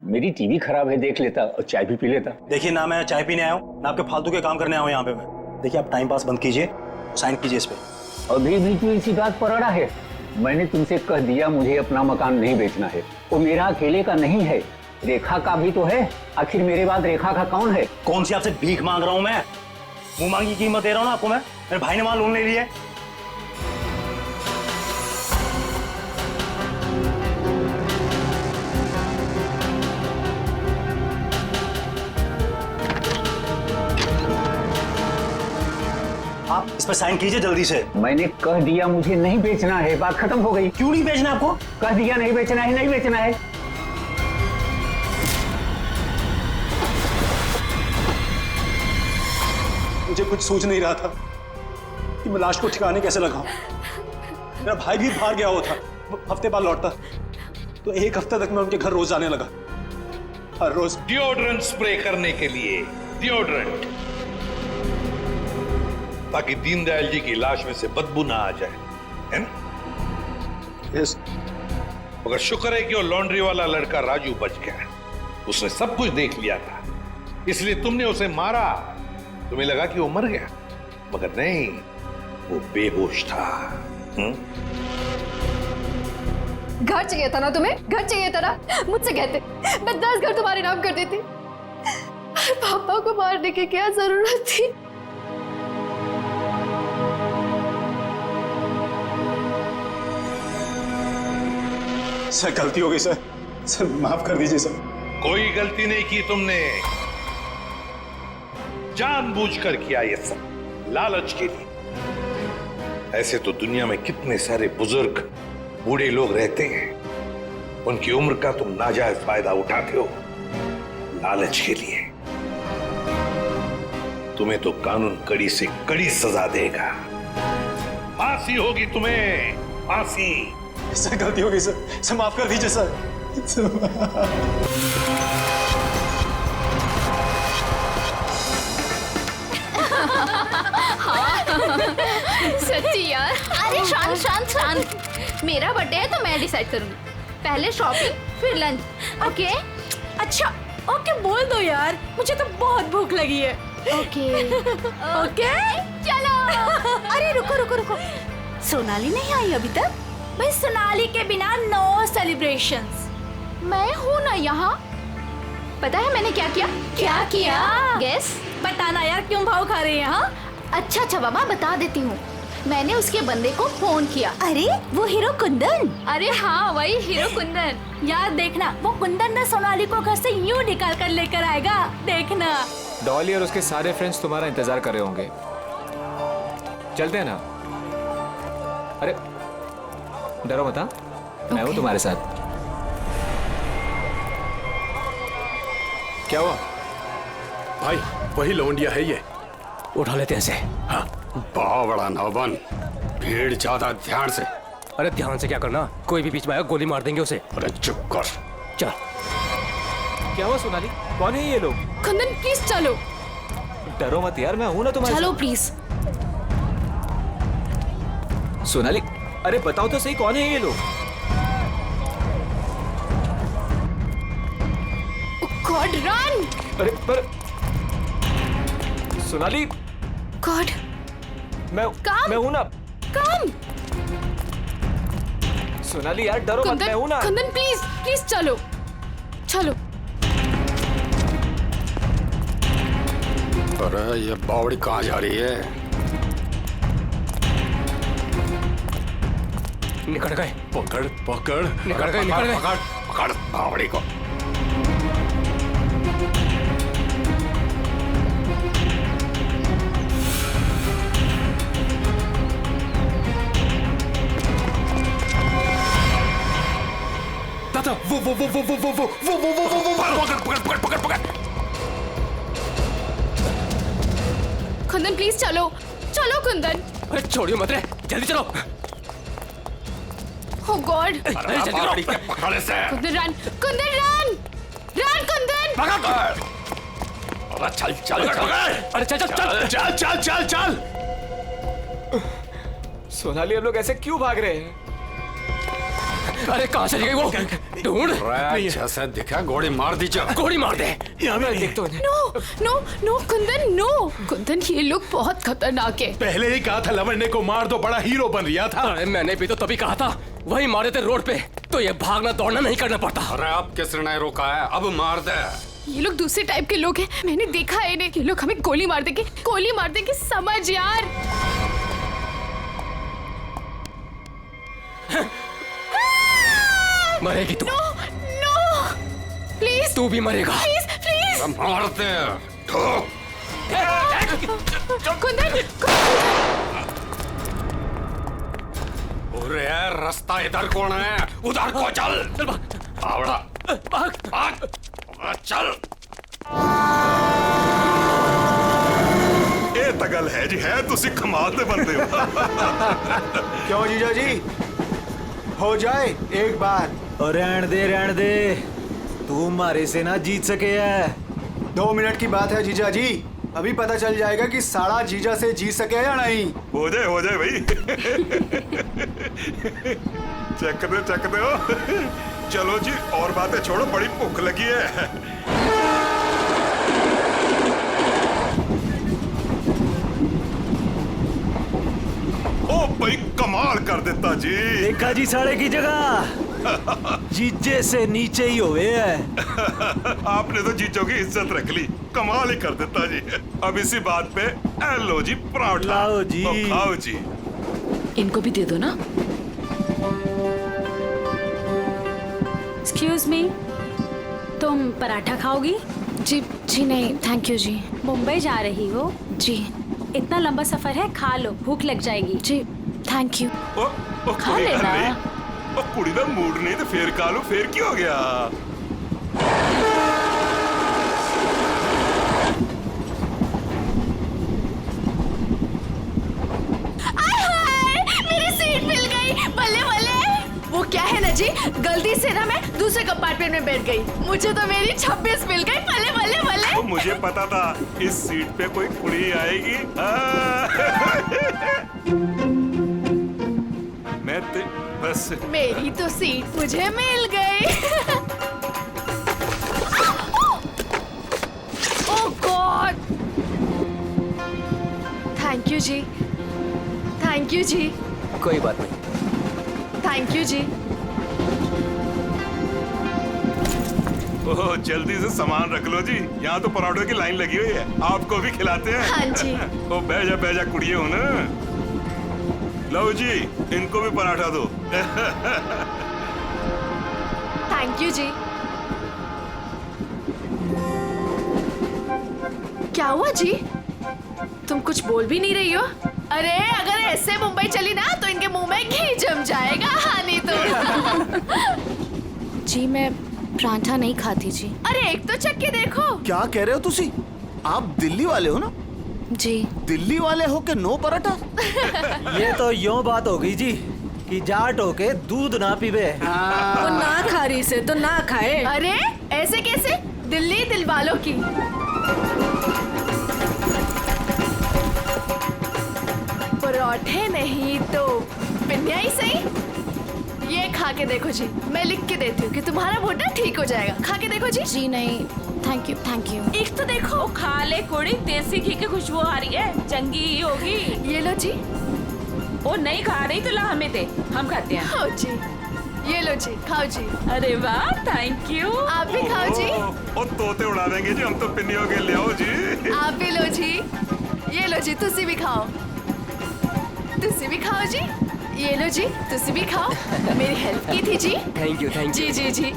मेरी टीवी खराब है, देख लेता और चाय भी पी लेता। देखिए ना, मैं चाय पीने आया हूँ ना आपके फालतू के काम करने आया हूँ यहाँ पे मैं। देखिए आप टाइम पास बंद कीजिए, साइन कीजिए इस पे। अभी भी तू इसी बात पर अड़ा है? मैंने तुमसे कह दिया मुझे अपना मकान नहीं बेचना है। वो मेरा अकेले का नहीं है, रेखा का भी तो है। आखिर मेरे बाद रेखा का कौन है? कौन सी आपसे भीख मांग रहा हूँ मैं? मुंह मांगी कीमत दे रहा हूँ ना आपको मैं। मेरे भाई ने वहां लोन ले लिया है। आप इस पर साइन कीजिए जल्दी से। मैंने कह दिया मुझे नहीं बेचना है, बात खत्म हो गई। क्यों नहीं बेचना आपको? कह दिया नहीं बेचना है, नहीं बेचना है। मुझे कुछ सूझ नहीं रहा था कि मैं लाश को ठिकाने कैसे लगाऊं। मेरा भाई भी बाहर गया हुआ था, हफ्ते बाद लौटता, तो 1 हफ्ते तक मैं उनके घर रोज जाने लगा, हर रोज। डिओड्रेंट स्प्रे करने के लिए, डिओड्रेंट, ताकि दीनदयाल जी की लाश में से बदबू ना आ जाए, है ना? यस। मगर शुक्र है कि वो लॉन्ड्री वाला लड़का राजू बच गया। उसने सब कुछ देख लिया था, इसलिए तुमने उसे मारा। तुम्हें लगा कि वो मर गया, मगर नहीं, वो बेहोश था। घर चाहिए था ना तुम्हें, घर चाहिए था ना, मुझसे कहते मैं 10 घर तुम्हारे नाम कर देती। पापा को मारने की क्या जरूरत थी? सर गलती हो गई सर, सर माफ कर दीजिए सर। कोई गलती नहीं की तुमने, जानबूझकर किया ये सब, लालच के लिए। ऐसे तो दुनिया में कितने सारे बुजुर्ग बूढ़े लोग रहते हैं, उनकी उम्र का तुम नाजायज फायदा उठाते हो लालच के लिए। तुम्हें तो कानून कड़ी से कड़ी सजा देगा, फांसी होगी तुम्हें, फांसी। सर गलती हो गई सर, सर माफ कर दीजिए सर। सच्ची यार। अरे शांत शांत शांत, मेरा बर्थडे है तो मैं डिसाइड करूंगी। पहले शॉपिंग फिर लंच, ओके? अच्छा ओके बोल दो यार, मुझे तो बहुत भूख लगी है। ओके ओके चलो। अरे रुको रुको रुको, सोनाली नहीं आई अभी तक? भाई सोनाली के बिना नो सेलिब्रेशंस। मैं हूँ ना यहाँ। पता है मैंने क्या किया? क्या किया? गेस। बताना यार, क्यों भाव खा रहे हैं? हाँ अच्छा अच्छा बाबा बता देती हूँ। मैंने उसके बंदे को फोन किया। अरे वो हीरो कुंदन? अरे हाँ वही हीरो कुंदन। यार देखना, वो कुंदन ना सोनाली को घर से यूं निकाल कर लेकर आएगा, देखना। डॉली और उसके सारे फ्रेंड्स तुम्हारा इंतजार कर रहे होंगे, चलते हैं ना? अरे डरो मत, मैं हूँ तुम्हारे साथ। क्या हुआ भाई? वही लौंडिया है ये, उठा लेते हैं इसे। हाँ बहुत बड़ा नौबन, भीड़ ज्यादा, ध्यान से। अरे ध्यान से क्या करना, कोई भी बीच में आया गोली मार देंगे उसे। अरे चुप कर। चल। क्या हुआ सोनाली, कौन है ये लोग? कुंदन प्लीज चलो। डरो मत यार, मैं हूं ना तुम्हारे चलो साथ। प्लीज। सोनाली अरे बताओ तो सही, कौन है ये लोग? God run. अरे पर सोनाली। गॉड मैं हूं ना। कम। सोनाली यार डरो मत, मैं हूं ना। कुंदन प्लीज प्लीज चलो चलो। अरे ये बावड़ी कहाँ जा रही है? निकल गए। पकड़ पकड़, निकल गए, निकल गए। पकड़ पकड़ बावड़ी को। दादा वो पकड़ पकड़ पकड़ पकड़। कुंदन प्लीज चलो चलो कुंदन। अरे छोड़ियो मत रे, जल्दी चलो। ओह गॉड। अरे जल्दी करो, पकड़ इसे। Kundan run, Kundan run, run Kundan. पकड़। अरे चल चल चल। अरे चल चल चल चल चल चल चल। सोनाली हम लोग ऐसे क्यों भाग रहे हैं? अरे कहाँ चली गई वो? ढूंढ। जैसे दिखा गोली मार दीजिए। गोली मार दे। यहाँ मैं देख तो no no no Kundan no. Kundan ये लोग बहुत खतरनाक है। पहले ही कहा था लवंडे को मार दो, बड़ा हीरो बन रहा था। अरे मैंने भी तो तभी कहा था, वही मारे थे रोड पे, तो ये भागना दौड़ना नहीं करना पड़ता। अरे अब किसने नहीं रोका है, अब मार दे। ये लोग दूसरे टाइप के लोग हैं, मैंने देखा है इन्हें। ये लोग हमें गोली मार देंगे, समझ यार। मरेगी तू। No no please. तू भी मरेगा। Please please. मार दे। कुंदन अरे रास्ता इधर कौन है? उधर को चल। आवड़ा भाग चल। ਇਹ ਤਾਂ ਗੱਲ ਹੈ ਜੀ, ਹੈ ਤੁਸੀਂ ਕਮਾਲ ਦੇ ਬੰਦੇ ਹੋ। क्यों जीजा जी, हो जाए एक बार। और रहन दे, तू मारे से ना जीत सके है। 2 मिनट की बात है जीजा जी, अभी पता चल जाएगा कि साड़ा जीजा से जीत सके या नहीं। हो जाए भाई। चक दो। चलो जी और बातें छोड़ो, बड़ी भूख लगी है। ओ भाई कमाल कर देता जी। देखा जी साड़े की जगह। जीजे से नीचे ही हुए है। आपने तो जीजो की इज्जत रख ली, कमाल ही कर देता जी। अब इसी बात पे लो जी पराठा। लाओ जी। तो खाओ जी। इनको भी दे दो ना। एक्सक्यूज मी, तुम पराठा खाओगी? जी जी नहीं थैंक यू जी। मुंबई जा रही हो? जी। इतना लंबा सफर है, खा लो, भूख लग जाएगी। जी थैंक यू। खा लेना। कुड़ी दा मूड नहीं तो फिर खा लो, फिर क्या हो गया? मेरी सीट मिल गई, बल्ले बल्ले। वो क्या है ना जी, गलती से ना मैं दूसरे कंपार्टमेंट में बैठ गई, मुझे तो मेरी 26 मिल गई, बल्ले बल्ले बल्ले। तो मुझे पता था इस सीट पे कोई कुड़ी आएगी। मैं बस मेरी तो सीट मुझे मिल गई। Oh god, thank you ji, thank you ji. कोई बात नहीं। थैंक यू जी। ओह जल्दी से सामान रख लो जी, यहाँ तो पराठों की लाइन लगी हुई है, आपको भी खिलाते हैं। हाँ जी। ओ बैजा कुड़िए हो ना। लो जी, इनको भी पराठा दो। थैंक यू जी। क्या हुआ जी, तुम कुछ बोल भी नहीं रही हो? अरे अगर ऐसे मुंबई चली ना तो इनके मुंह में घी जम जाएगा। हाँ नहीं तो। जी मैं पराठा नहीं खाती जी। अरे एक तो चख के देखो। क्या कह रहे हो तुसी? आप दिल्ली वाले हो ना? जी। दिल्ली वाले हो के नो पराठा? ये तो यूं बात हो गई जी कि जाट हो के दूध ना पीवे। वो ना खा रही से तो ना खाए। अरे ऐसे कैसे, दिल्ली दिल वालों की। पराठे नहीं तो पिन्निया ही सही। ये खा के देखो जी, मैं लिख के देती हूँ कि तुम्हारा घुटना ठीक हो जाएगा। खा के देखो जी। जी नहीं थैंक यू थैंक यू। एक तो देखो। खा ले कुड़ी, देसी घी की खुशबू आ रही है, चंगी ही होगी। ये लो जी। वो नहीं खा रही तो ला हमें दे, हम खाते हैं। खाओ जी, ये लो जी, खाओ जी। अरे वाह थैंक यू। आप भी खाओ जी। ओ तोते उड़ा देंगे जी, हम तो पिन्नियों के ले आओ जी। आप भी लो जी, ये लो जी, तुसी भी खाओ, तुसी भी खाओ जी। ये लो जी, तुसी भी खाओ, मेरी हेल्प की थी जी। थैंक यू जी जी जी।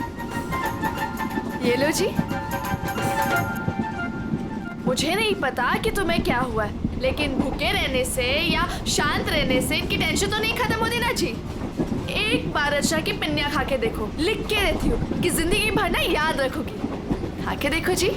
ये लो जी। मुझे नहीं पता कि तुम्हें क्या हुआ है, लेकिन भूखे रहने से या शांत रहने से इनकी टेंशन तो नहीं खत्म होती ना जी। एक बार अच्छा की पिन्निया खा के देखो, लिख के रहती हूँ कि जिंदगी भर ना याद रखोगी। खा के देखो जी।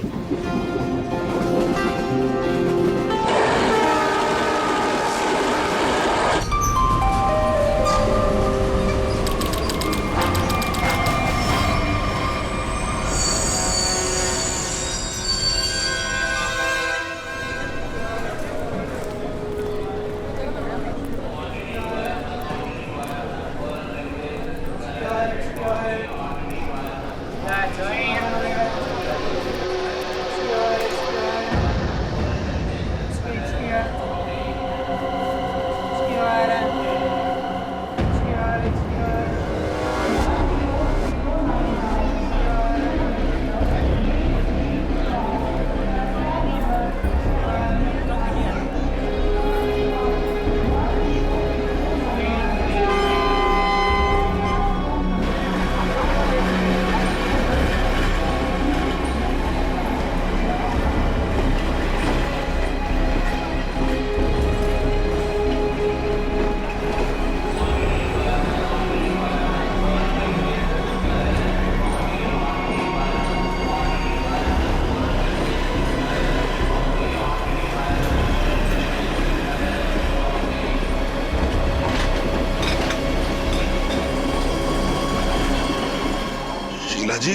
शीला जी,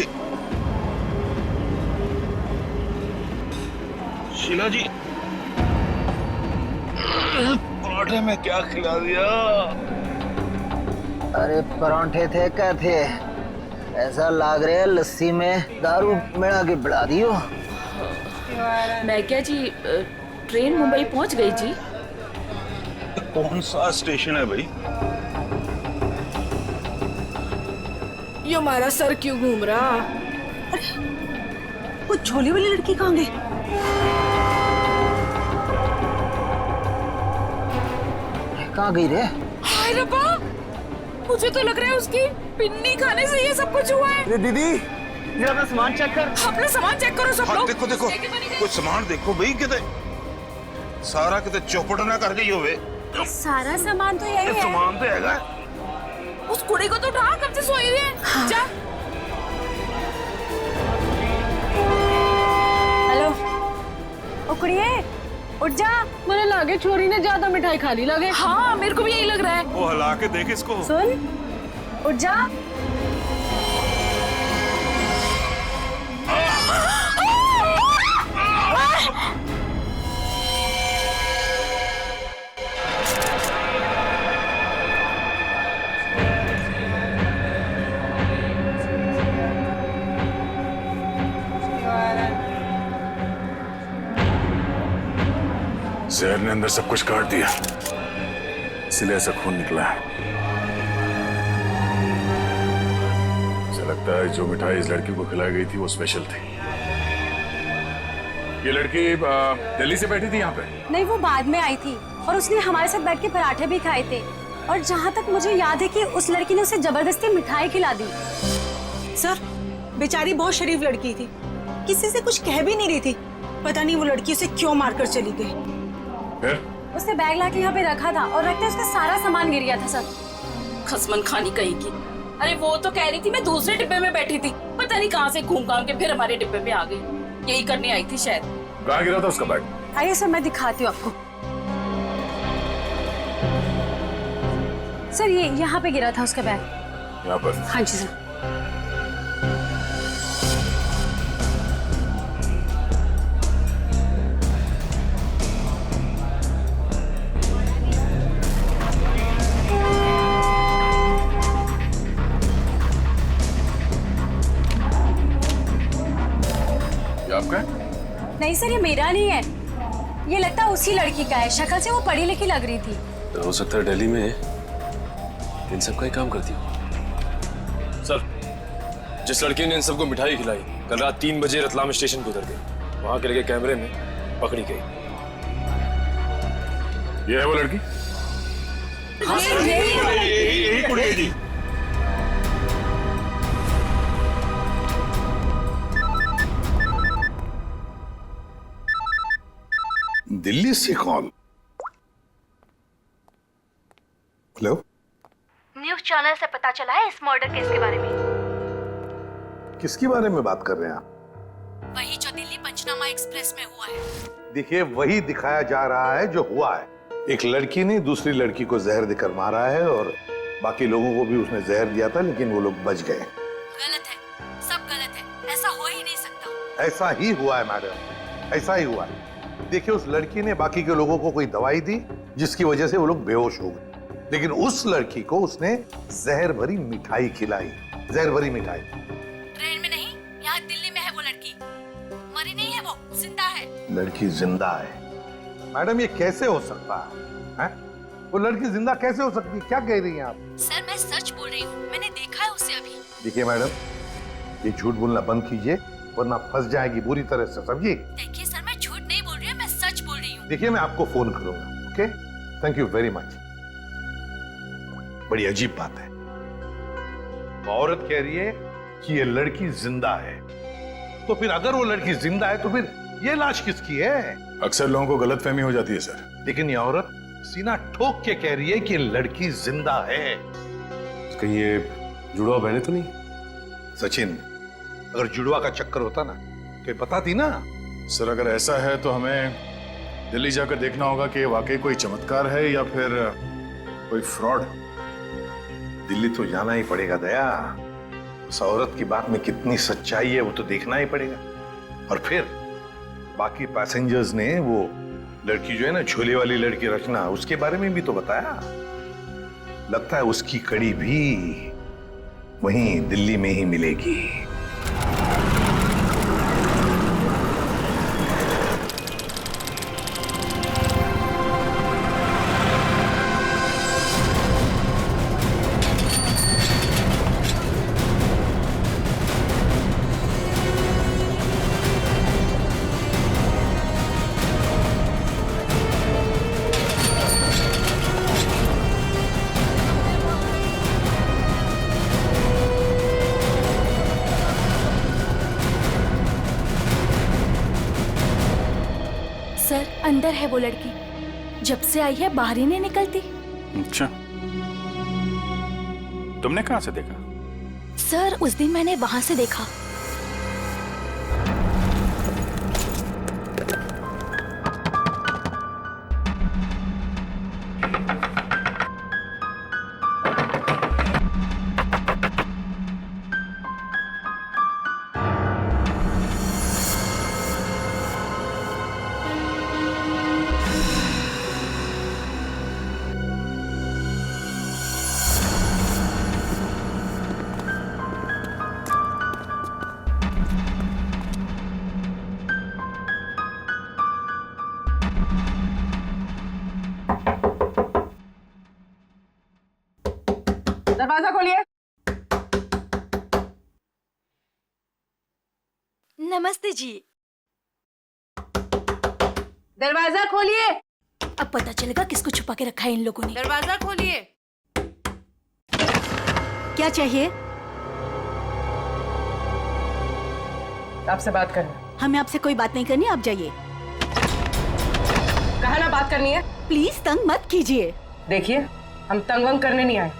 शीला जी, पराठे में क्या खिला दिया? अरे परांठे थे क्या थे? ऐसा लाग रहा है लस्सी में दारू मिला के बढ़ा दियो। मैं क्या जी, ट्रेन मुंबई पहुंच गई जी। कौन सा स्टेशन है भाई? ये हमारा सर क्यों घूम रहा? वो झोली वाली लड़की कहाँ गई? कहाँ गई रे? हाय रब्बा, मुझे तो लग रहा है उसकी पिन्नी खाने से ये सब कुछ हुआ है। अरे दीदी, जरा अपना सामान चेक कर। अपना सामान चेक करो सब लोग। देखो देखो, कुछ सामान देखो भाई, कितने सारा कितने चौपट ना कर गई होवे। सारा सामान तो यही है। सामान तो हैगा। उस कुड़ी को तो उठा, कब से सोई हुई है। हाँ। जा। हेलो, ओ कुड़िए, उठ जा। मुझे लगे छोरी ने ज्यादा मिठाई खा ली लगे। हाँ, मेरे को भी यही लग रहा है। वो हिला के देख इसको। सुन, उठ जा। जहर ने अंदर सब कुछ काट दिया, इसलिए ऐसा खून निकला है। मुझे लगता है जो मिठाई इस लड़की को खिलाई गई थी वो स्पेशल थी। ये लड़की दिल्ली से बैठी थी यहाँ पे? नहीं, वो बाद में आई थी और उसने हमारे साथ बैठ के पराठे भी खाए थे। और जहाँ तक मुझे याद है कि उस लड़की ने उसे जबरदस्ती मिठाई खिला दी। सर, बेचारी बहुत शरीफ लड़की थी, किसी से कुछ कह भी नहीं रही थी। पता नहीं वो लड़की उसे क्यों मारकर चली गई। उसने बैग लाके यहाँ पे रखा था और रखते उसका सारा सामान गिर गया था सर। खसमन खानी कहीं की। अरे वो तो कह रही थी मैं दूसरे डिब्बे में बैठी थी, पता नहीं कहाँ से घूम घाम के फिर हमारे डिब्बे में आ गई। यही करने आई थी शायद। कहाँ गिरा था उसका बैग? आइए सर, मैं दिखाती हूँ आपको। सर, ये यहाँ पे गिरा था उसका बैग। यहाँ पर? हाँ जी सर। आपका? नहीं सर, ये मेरा नहीं है। ये लगता है उसी लड़की का है। शक्ल से वो पढ़ी लिखी लग रही थी। तो हो सकता है दिल्ली में इन सब का ही काम करती हो। सर, जिस लड़की ने इन सबको मिठाई खिलाई कल रात 3 बजे रतलाम स्टेशन पे उतर गई। वहां के लगे कैमरे में पकड़ी गई। ये है वो लड़की? यही कुड़ी जी। दिल्ली से कॉल। हेलो, न्यूज़ चैनल से पता चला है इस मर्डर केस के बारे में। किसके बारे में बात कर रहे हैं आप? वही जो दिल्ली पंचनामा एक्सप्रेस में हुआ है। देखिए, वही दिखाया जा रहा है जो हुआ है। एक लड़की ने दूसरी लड़की को जहर देकर मारा है और बाकी लोगों को भी उसने जहर दिया था, लेकिन वो लोग बच गए। गलत है, सब गलत है। ऐसा हो ही नहीं सकता। ऐसा ही हुआ है मैडम, ऐसा ही हुआ है। देखिए, उस लड़की ने बाकी के लोगों को कोई दवाई दी जिसकी वजह से वो लोग बेहोश हो गए, लेकिन उस लड़की को उसने जहर भरी मिठाई खिलाई। जहर भरी मिठाई। ट्रेन में नहीं, यहाँ दिल्ली में है वो लड़की। मरी नहीं है, वो जिंदा है। लड़की जिंदा है? मैडम, ये कैसे हो सकता है? वो लड़की जिंदा कैसे हो सकती है? क्या कह रही हैं आप? सर, मैं सच बोल रही हूँ, मैंने देखा है उसे अभी। देखिए मैडम, ये झूठ बोलना बंद कीजिए वरना फंस जाएगी बुरी तरह से, समझिए? देखिए सर, मैं झूठ नहीं बोल रही हूँ, मैं सच बोल रही हूँ। देखिए, मैं आपको फोन करूंगा। Okay, thank you very much. बड़ी अजीब बात है, औरत कह रही है कि ये लड़की जिंदा है, तो फिर अगर वो लड़की जिंदा है तो फिर ये लाश किसकी है? अक्सर लोगों को गलतफहमी हो जाती है सर। लेकिन ये औरत सीना ठोक के कह रही है कि लड़की जिंदा है। कहीं ये जुड़वा बहने तो नहीं? सचिन, अगर जुड़वा का चक्कर होता ना तो ये बताती ना। सर, अगर ऐसा है तो हमें दिल्ली जाकर देखना होगा कि वाकई कोई चमत्कार है या फिर कोई फ्रॉड। दिल्ली तो जाना ही पड़ेगा दया। उस औरत की बात में कितनी सच्चाई है वो तो देखना ही पड़ेगा। और फिर बाकी पैसेंजर्स ने वो लड़की जो है ना, झोले वाली लड़की रचना, उसके बारे में भी तो बताया। लगता है उसकी कड़ी भी वहीं दिल्ली में ही मिलेगी। अंदर है वो लड़की, जब से आई है बाहर ही नहीं निकलती। अच्छा, तुमने कहाँ से देखा? सर उस दिन मैंने वहां से देखा। दरवाजा खोलिए। नमस्ते जी। दरवाजा खोलिए। अब पता चलेगा किसको छुपा के रखा है इन लोगों ने। दरवाजा खोलिए। क्या चाहिए? आपसे बात करना। हमें आपसे कोई बात नहीं करनी, आप जाइए। कहा ना बात करनी है। प्लीज तंग मत कीजिए। देखिए, हम तंग वंग करने नहीं आए,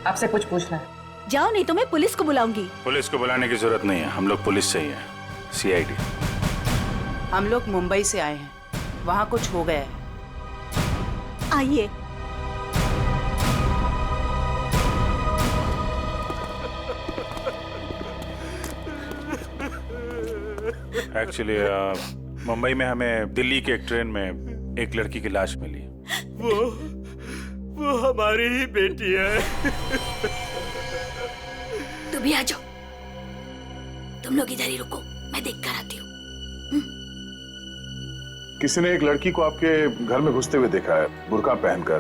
आपसे कुछ पूछना है। जाओ, नहीं तो मैं पुलिस को बुलाऊंगी। पुलिस को बुलाने की जरूरत नहीं है, हम लोग पुलिस से ही हैं, CID। हम लोग मुंबई से आए हैं, वहाँ कुछ हो गया है। आइए। एक्चुअली मुंबई में हमें दिल्ली के एक ट्रेन में एक लड़की की लाश मिली। वो हमारी ही बेटी है। तुम भी आ जाओ, तुम लोग इधर ही रुको, मैं देख कर आती हूँ। किसी ने एक लड़की को आपके घर में घुसते हुए देखा है, बुर्का पहनकर,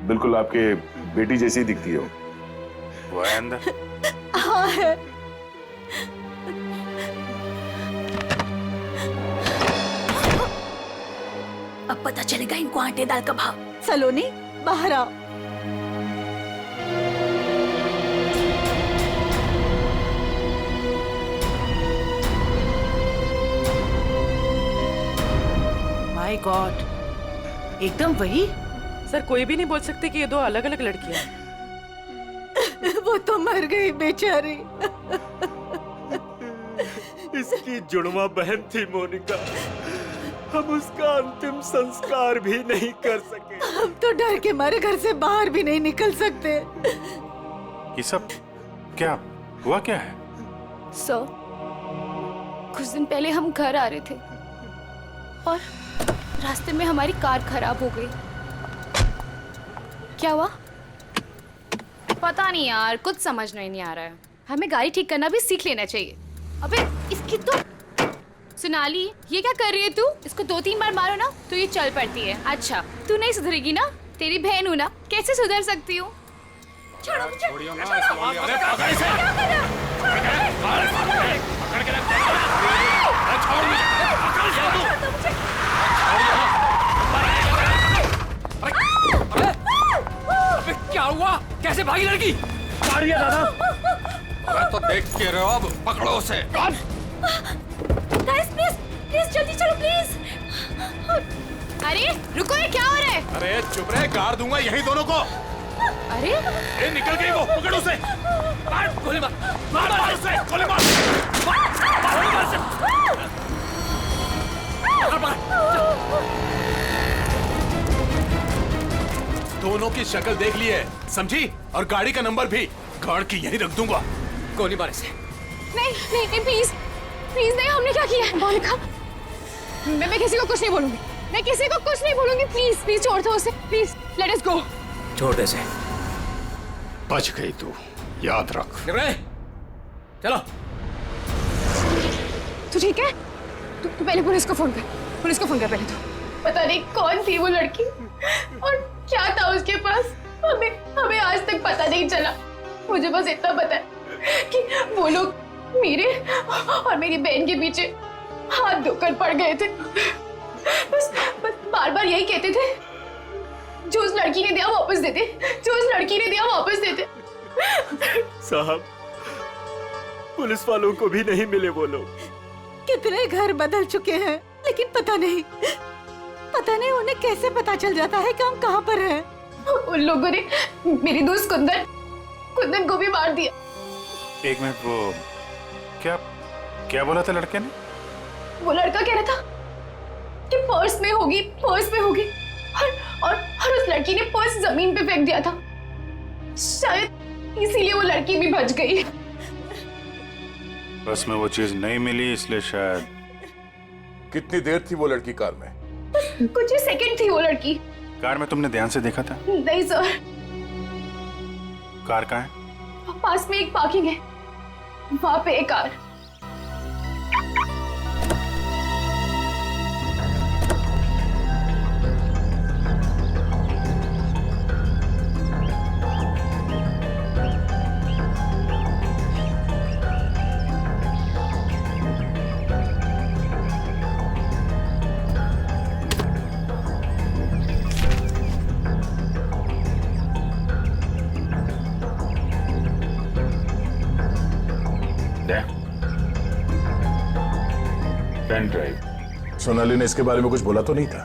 बिल्कुल आपके बेटी जैसी दिखती है वो है अंदर। हाँ है। अब पता चलेगा इनको आटे दाल का भाव। सलोनी बाहर आओ। माय गॉड, एकदम वही। सर कोई भी नहीं बोल सकते कि ये दो अलग अलग लड़कियां हैं। वो तो मर गई बेचारी। इसकी जुड़वा बहन थी मोनिका, हम उसका अंतिम संस्कार भी नहीं कर सके। हम तो डर के मारे घर से बाहर भी नहीं निकल सकते। ये सब क्या हुआ, क्या है? सर, कुछ दिन पहले हम घर आ रहे थे और रास्ते में हमारी कार खराब हो गई। क्या हुआ? पता नहीं यार, कुछ समझ नहीं आ रहा है। हमें गाड़ी ठीक करना भी सीख लेना चाहिए। अबे इसकी तो सोनाली, ये क्या कर रही है तू? इसको 2-3 बार मारो ना तो ये चल पड़ती है। अच्छा तू नहीं सुधरेगी ना, तेरी बहन हूँ ना, कैसे सुधर सकती हूँ? छोड़ो मुझे। क्या हुआ? कैसे भागी लड़की? मारिए दादा। अरे तो देख के रहे हो, अब पकड़ो उसे। गाइस प्लीज प्लीज जल्दी चलो प्लीज। अरे रुको, ये क्या हो रहा है? अरे चुप रहे, गाड़ दूंगा यही दोनों को। अरे ए, निकल गई वो, पकड़ उसे। मार, गोली मार, मार उसे, गोली मार। दोनों की शक्ल देख ली है, समझी? और गाड़ी का नंबर भी गाड़ की यही रख दूंगा। गोली मार इसे। नहीं नहीं नहीं, प्लीज प्लीज नहीं, हमने क्या किया है? मोनिका, मैं किसी को कुछ नहीं बोलूंगी, मैं किसी को कुछ नहीं बोलूंगी। प्लीज प्लीज छोड़ दो उसे, प्लीज लेट अस गो। छोड़ दे इसे। बच गई तू, याद रख। चलो। तू ठीक है? तू पहले पुलिस को फोन कर, पुलिस को फोन कर पहले। तो पता नहीं कौन थी वो लड़की और क्या था उसके पास, हमें आज तक पता नहीं चला। मुझे बस इतना पता है कि वो लोग मेरे और मेरी बहन के पीछे हाथ धोकर पड़ गए थे। बस बार बार यही कहते थे, जो उस लड़की ने दिया वापस देते, जो उस लड़की ने दिया वापस देते। साहब, पुलिस वालों को भी नहीं मिले वो लोग। कितने घर बदल चुके हैं, लेकिन पता नहीं पता नहीं उन्हें कैसे पता चल जाता है कि हम कहाँ पर हैं। उन लोगों ने मेरी दोस्त कुंदन को भी मार दिया। एक मिनट, वो क्या क्या बोला था लड़के ने? वो लड़का कह रहा था कि पर्स में होगी और उस लड़की ने पर्स जमीन पे फेंक दिया था। शायद इसीलिए वो लड़की भी बच गई। बस में वो चीज नहीं मिली इसलिए शायद। कितनी देर थी वो लड़की कार में? कुछ ही सेकंड थी वो लड़की। कार में तुमने ध्यान से देखा था? नहीं सर। कार कहाँ है? पास में एक पार्किंग है, वहां पे एक कार। Pen drive. सोनाली ने इसके बारे में कुछ बोला तो नहीं था?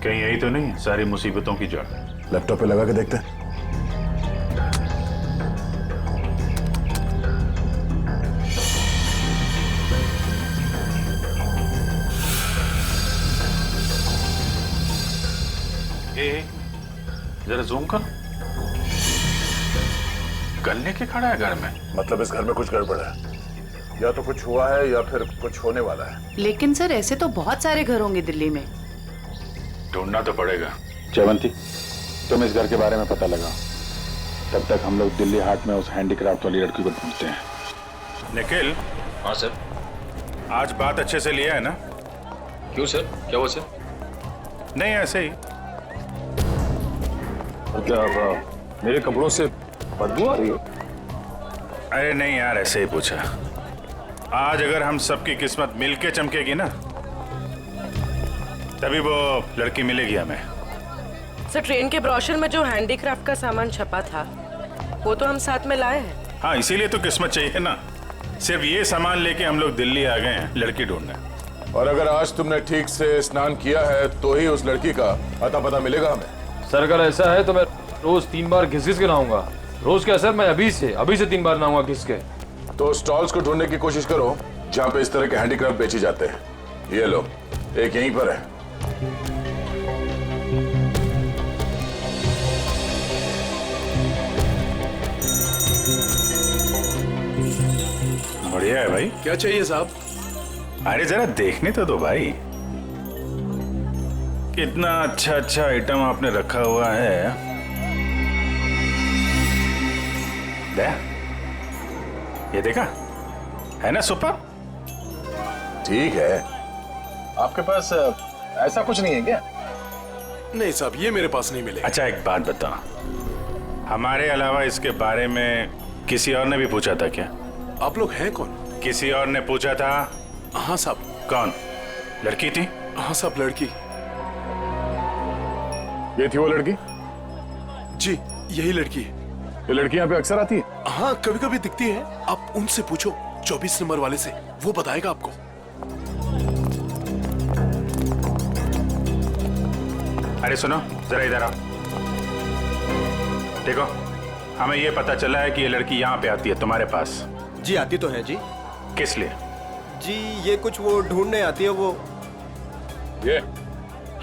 कहीं यही तो नहीं सारी मुसीबतों की जड़? लैपटॉप पे लगा के देखते हैं। जरा जूम कर। गन लेके खड़ा है घर में? मतलब इस घर में कुछ गड़बड़ है, या तो कुछ हुआ है या फिर कुछ होने वाला है। लेकिन सर ऐसे तो बहुत सारे घर होंगे दिल्ली में। ढूंढना तो पड़ेगा। जयवंती, तुम इस घर के बारे में पता लगाओ, तब तक हम लोग दिल्ली हाट में उस हैंडीक्राफ्ट वाली लड़की को ढूंढते हैं। निखिल। हाँ सर। आज बात अच्छे से लिया है ना? क्यों सर, क्या हुआ सर? नहीं ऐसे ही। क्या मेरे कपड़ों से बदबू आ रही है? अरे नहीं यार, ऐसे ही पूछा। आज अगर हम सबकी किस्मत मिलके चमकेगी ना, तभी वो लड़की मिलेगी हमें। सर ट्रेन के ब्रोशर में जो हैंडीक्राफ्ट का सामान छपा था वो तो हम साथ में लाए हैं। हाँ, इसीलिए तो किस्मत चाहिए ना। सिर्फ ये सामान लेके हम लोग दिल्ली आ गए हैं लड़की ढूंढने। और अगर आज तुमने ठीक से स्नान किया है तो ही उस लड़की का अता पता मिलेगा हमें। सर अगर ऐसा है तो मैं रोज 3 बार घिस के नहाऊंगा। रोज क्या सर, मैं अभी से 3 बार नहाऊंगा घिस के। तो स्टॉल्स को ढूंढने की कोशिश करो जहाँ पे इस तरह के हैंडीक्राफ्ट बेचे जाते हैं। ये लो, एक यहीं पर है। बढ़िया है भाई। क्या चाहिए साहब? अरे जरा देखने तो दो भाई, कितना अच्छा आइटम आपने रखा हुआ है। दे, ये देखा है ना सुपर? ठीक है। आपके पास ऐसा कुछ नहीं है क्या? नहीं साहब, ये मेरे पास नहीं मिलेगा। अच्छा एक बात बता, हमारे अलावा इसके बारे में किसी और ने भी पूछा था क्या? आप लोग हैं कौन? किसी और ने पूछा था? हाँ साहब। कौन? लड़की थी? हाँ साहब, लड़की। ये थी वो लड़की? जी यही लड़की है। ये लड़की यहाँ पे अक्सर आती है? हाँ कभी कभी दिखती है। आप उनसे पूछो 24 नंबर वाले से, वो बताएगा आपको। अरे सुनो जरा इधर आओ। देखो, हमें ये पता चला है कि ये लड़की यहाँ पे आती है तुम्हारे पास। जी आती तो है जी। किस लिए? जी ये कुछ वो ढूंढने आती है वो। ये?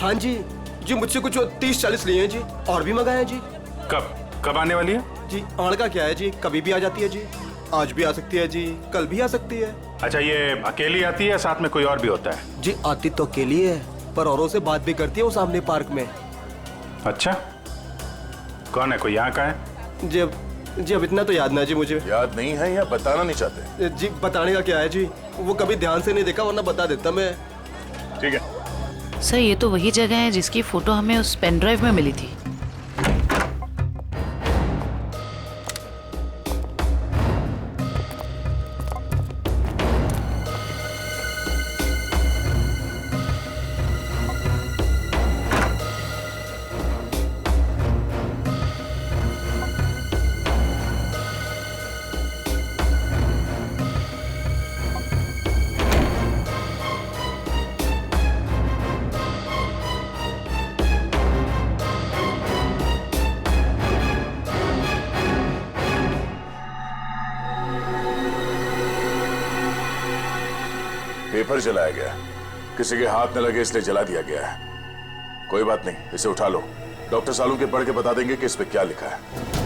हाँ जी मुझसे कुछ 30-40 लिए हैं जी, और भी मंगाए हैं जी। कब आने वाली है? जी आड़ का क्या है जी, कभी भी आ जाती है जी। आज भी आ सकती है जी, कल भी आ सकती है। अच्छा, ये अकेली आती है, साथ में कोई और भी होता है? जी आती तो अकेली है, पर औरों से बात भी करती है वो सामने पार्क में। अच्छा, कौन है? कोई यहाँ का है? जी अब इतना तो याद ना जी मुझे। याद नहीं है या बताना नहीं चाहते? जी बताने का क्या है जी, वो कभी ध्यान से नहीं देखा, वरना बता देता मैं। ठीक है सर, ये तो वही जगह है जिसकी फोटो हमें उस पेन ड्राइव में मिली थी। फिर जलाया गया। किसी के हाथ न लगे इसलिए जला दिया गया है। कोई बात नहीं, इसे उठा लो। डॉक्टर सालुंके पढ़ के बता देंगे कि इस पे क्या लिखा है।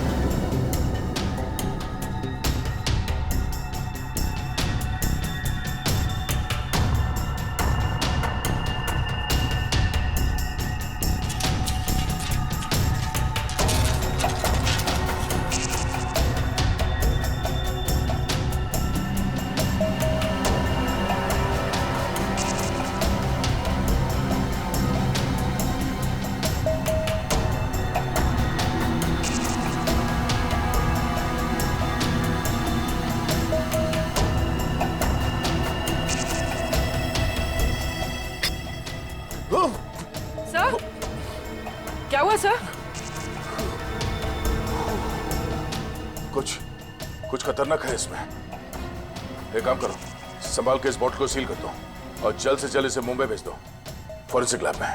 सर, क्या हुआ सर? कुछ खतरनाक है इसमें। एक काम करो, संभाल के इस बॉटल को सील कर दो और जल्द से जल्द इसे मुंबई भेज दो, फॉरेंसिक लैब में।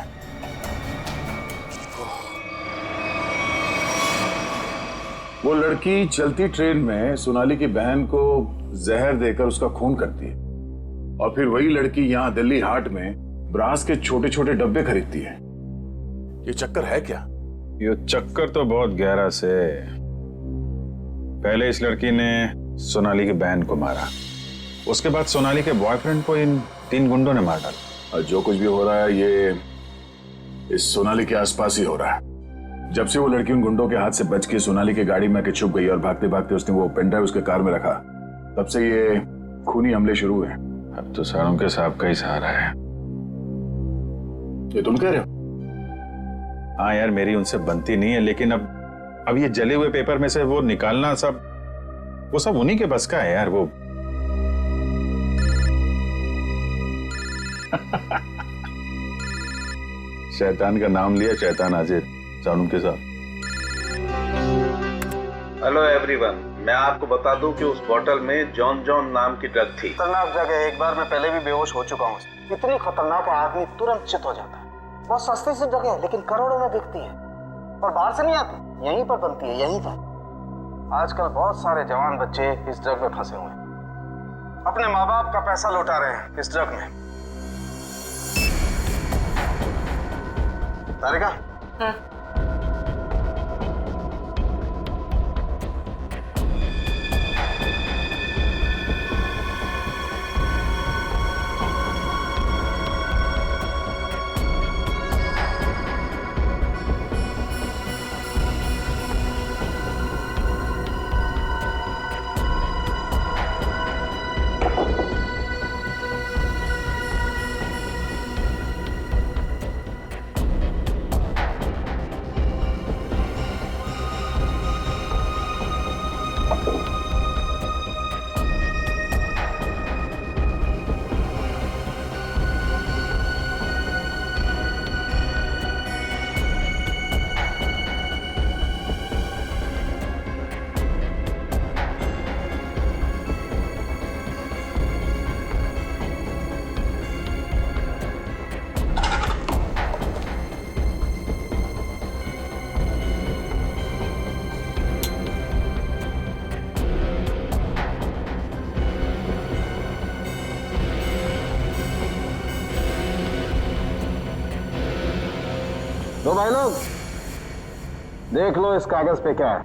वो लड़की चलती ट्रेन में सोनाली की बहन को जहर देकर उसका खून करती है और फिर वही लड़की यहाँ दिल्ली हाट में ब्रास के छोटे छोटे डब्बे खरीदती है। ये चक्कर है क्या? ये चक्कर तो बहुत गहरा से। पहले इस लड़की ने सोनाली की बहन को मारा, उसके बाद सोनाली के बॉयफ्रेंड को इन 3 गुंडों ने मार डाला। और जो कुछ भी हो रहा है ये इस सोनाली के आसपास ही हो रहा है। जब से वो लड़की उन गुंडों के हाथ से बच के सोनाली की गाड़ी में छुप गई और भागते भागते उसने वो पेन ड्राइव उसके कार में रखा, तब से ये खूनी हमले शुरू हुए। अब तो सालुंके साहब का ही सहारा है। ये तुम कह रहे हो? हाँ यार, मेरी उनसे बनती नहीं है, लेकिन अब ये जले हुए पेपर में से वो निकालना वो सब उन्हीं के बस का है यार। वो शैतान का नाम लिया, शैतान हाजिर। सालुंके साहब। हेलो एवरीवन, मैं आपको बता दूं कि उस बोतल में जॉन जॉन नाम की ड्रग थी। खतरनाक जगह, एक बार मैं पहले भी बेहोश हो चुका हूँ। इतनी खतरनाक है, आदमी तुरंत चित हो जाता है। बहुत सस्ती सी जगह है, लेकिन करोड़ों में बिकती है और बाहर से नहीं आती, यहीं पर बनती है, यहीं पर। आजकल बहुत सारे जवान बच्चे इस ड्रग में फंसे हुए हैं, अपने माँ बाप का पैसा लौटा रहे हैं इस ड्रग में। तारिका, तो भाई लोग देख लो इस कागज पे क्या है।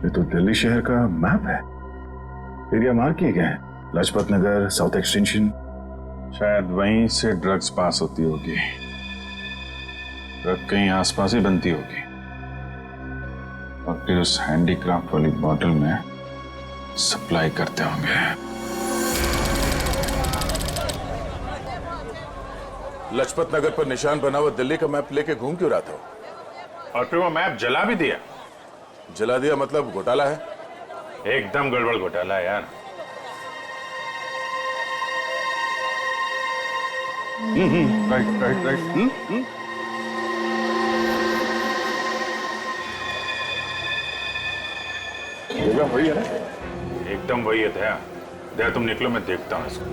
ये तो दिल्ली शहर का मैप है। एरिया मार्क किए गए हैं, लाजपत नगर, साउथ एक्सटेंशन। शायद वहीं से ड्रग्स पास होती होगी। ड्रग कहीं आसपास ही बनती होगी और फिर उस हैंडीक्राफ्ट वाली बॉटल में सप्लाई करते होंगे। लाजपत नगर पर निशान बना हुआ दिल्ली का मैप लेके घूम क्यों रहा था? और फिर वो मैप जला भी दिया। जला दिया मतलब घोटाला है? एकदम गड़बड़ घोटाला है यार। Right right right. जगह वही है ना? एकदम वही है। दया, दया तुम निकलो, मैं देखता हूँ इसको।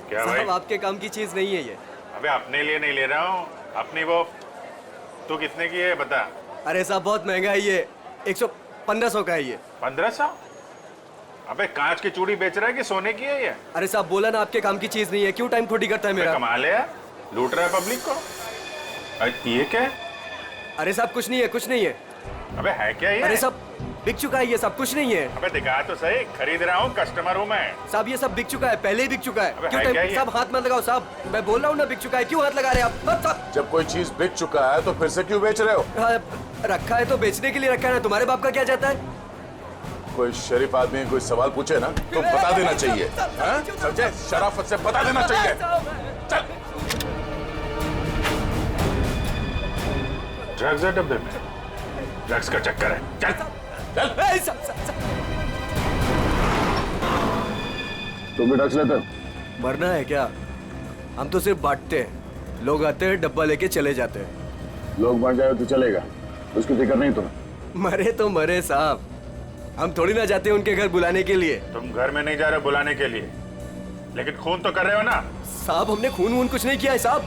क्या भाई? साहब आपके काम की चीज नहीं है ये। अबे अपने लिए नहीं ले रहा हूँ, अपनी वो। तू कितने की है बता? अरे साहब बहुत महंगा है ये, 100-1500 का है ये। 1500? अबे कांच की चूड़ी बेच रहा है कि सोने की है ये? अरे साहब बोला ना आपके काम की चीज नहीं है, क्यों टाइम खोटी करता है मेरा? कमाल है, लूट रहा है पब्लिक को। ये क्या है? अरे साहब कुछ नहीं है, कुछ नहीं है। अबे है क्या ये? अरे साहब बिक चुका है ये सब, कुछ नहीं है। अबे दिखा तो सही, खरीद रहा हूँ, कस्टमर हूँ मैं। साहब ये सब बिक चुका है, पहले ही बिक चुका है। क्यों है क्या टाइम ये? साहब हाथ मत लगाओ साहब, मैं बोल रहा हूँ ना बिक चुका है, क्यों हाथ लगा रहे हैं आप? जब कोई चीज बिक चुका है तो फिर से क्यों बेच रहे हो? रखा है तो बेचने के लिए रखा है ना, तुम्हारे बाप का क्या जाता है? कोई शरीफ आदमी कोई सवाल पूछे ना तो बता देना चाहिए, हाँ? समझे? शराफत से बता देना चाहिए। चल। ड्रग्स है डब्बे में, ड्रग्स का चक्कर है। चल चल। तुम भी ड्रग्स लेते? मरना है क्या? हम तो सिर्फ बांटते हैं, लोग आते हैं डब्बा लेके चले जाते हैं। लोग मर जाए तो चलेगा, उसकी फिक्र नहीं तुम्हें? मरे तो मरे साहब, हम थोड़ी ना जाते हैं उनके घर बुलाने के लिए। तुम घर में नहीं जा रहे बुलाने के लिए, लेकिन खून तो कर रहे हो ना? साहब हमने खून वून कुछ नहीं किया है साहब।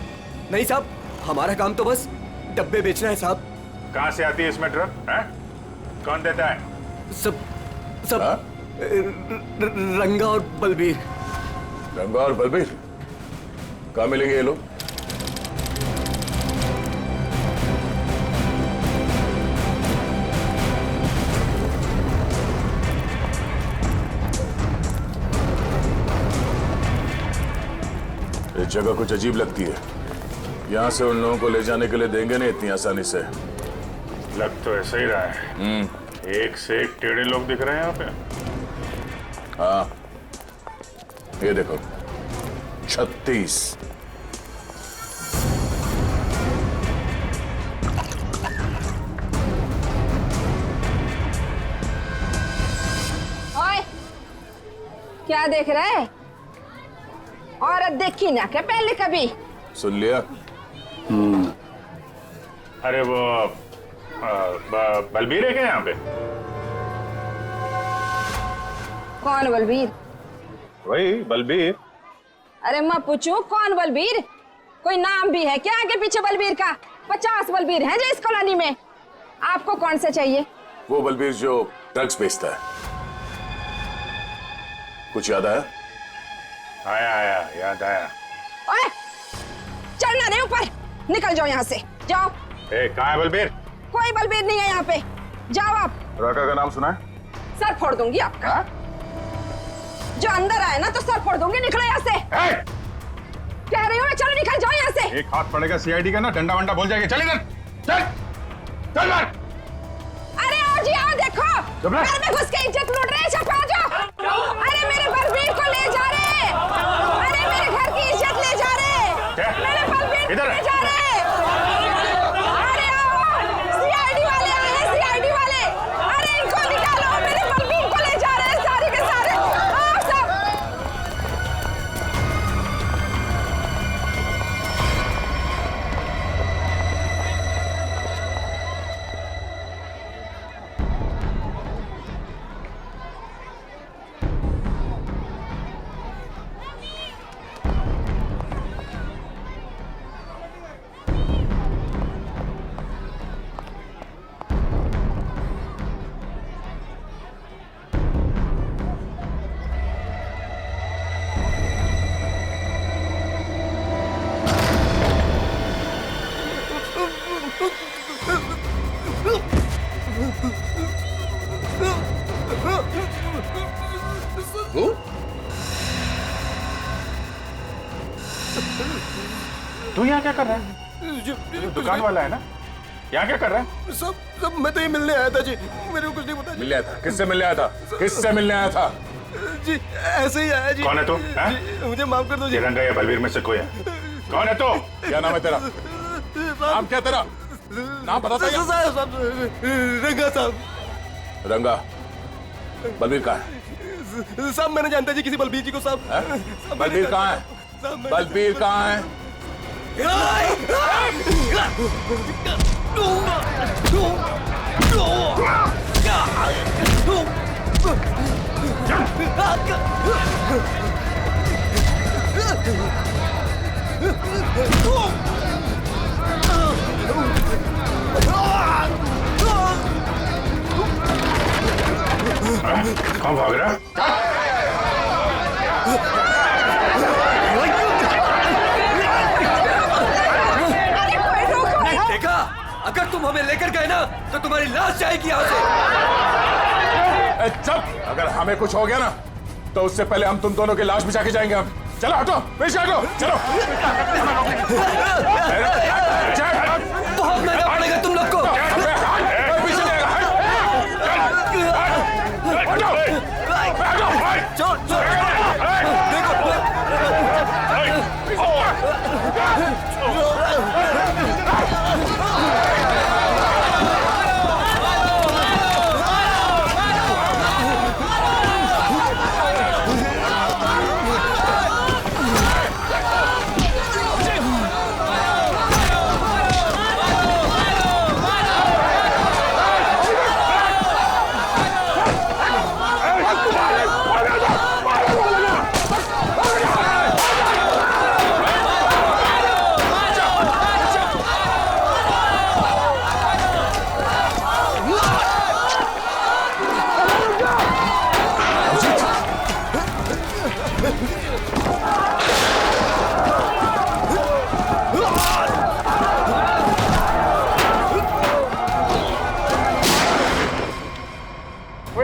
नहीं साहब, हमारा काम तो बस डब्बे बेचना है साहब। कहाँ से आती है इसमें ड्रग? कौन देता है? सब रंगा और बलबीर। रंगा और बलबीर कहाँ मिलेंगे ये लोग? ये जगह कुछ अजीब लगती है, यहाँ से उन लोगों को ले जाने के लिए देंगे नहीं इतनी आसानी से। लग तो ऐसा ही रहा है, एक से एक टेढ़े लोग दिख रहे हैं यहाँ पे। हाँ ये देखो 36। ओए, क्या देख रहे हैं? औरत देखी ना क्या पहले कभी? सुन लिया? अरे वो बलबीर है क्या यहाँ पे? कौन बलबीर? वही बलबीर। अरे मैं पूछूं कौन बलबीर? कोई नाम भी है क्या आगे पीछे बलबीर का? 50 बलबीर हैं जो इस कॉलोनी में। आपको कौन सा चाहिए? वो बलबीर जो ड्रग्स बेचता है। कुछ याद आया? आया याद आया। ओए, चढ़ना नहीं ऊपर, निकल जाओ यहाँ से, जाओ। कहाँ है बलबीर? कोई बलबीर नहीं है यहाँ पे, जाओ आप। राका का नाम सुना है? सर फोड़ दूंगी आपका। जो अंदर आए ना तो सर फोड़ दूंगी, निकलो यहाँ से। कह रही हूँ चलो निकल जाओ यहाँ से। एक हाथ पड़ेगा सीआईडी का ना, डंडा वंडा बोल जाएगा। चल इधर, चल चल मार। अरे आओ जी आओ, देखो घर में घुस के इज्जत लूट रहे हैं, छपा जाओ। अरे मेरे बलबीर को ले जा रहे, अरे मेरे घर की इज्जत ले जा रहे, मेरे बलबीर को ले जा रहे। अरे आओ, सीआईडी वाले आए हैं, सीआईडी वाले। अरे इनको निकालो, मेरे बलबीर को ले जा रहे हैं सारे के सारे। आओ सब। तू यहाँ क्या कर रहा है? दुकान वाला है ना, यहाँ क्या कर रहा है? सब मैं तो ये मिलने आया था जी, मेरे को कुछ नहीं पता। मिलने आया था? किससे मिलने आया था? किससे मिलने आया था? जी ऐसे ही आया जी। कौन है तू? मुझे माफ कर दो जी। रंगा या बलबीर में से कोई है? कौन है तू? क्या नाम है तेरा? नाम क्या तेरा? नाम बता दो। रंगा साहब। रंगा, बलबीर कहाँ है? साहब मैंने जानता जी किसी बलबीर जी को साहब। बलबीर कहाँ है? बलबीर कहाँ है? कौन भाग रहा है? हमें लेकर गए ना तो तुम्हारी लाश जाएगी यहाँ से। चुप! अगर हमें कुछ हो गया ना तो उससे पहले हम तुम दोनों की लाश बिछा के जाएंगे। हम चलो, हटो, पीछे हटो, चलो। बहुत महंगा पड़ेगा तुम लोग को।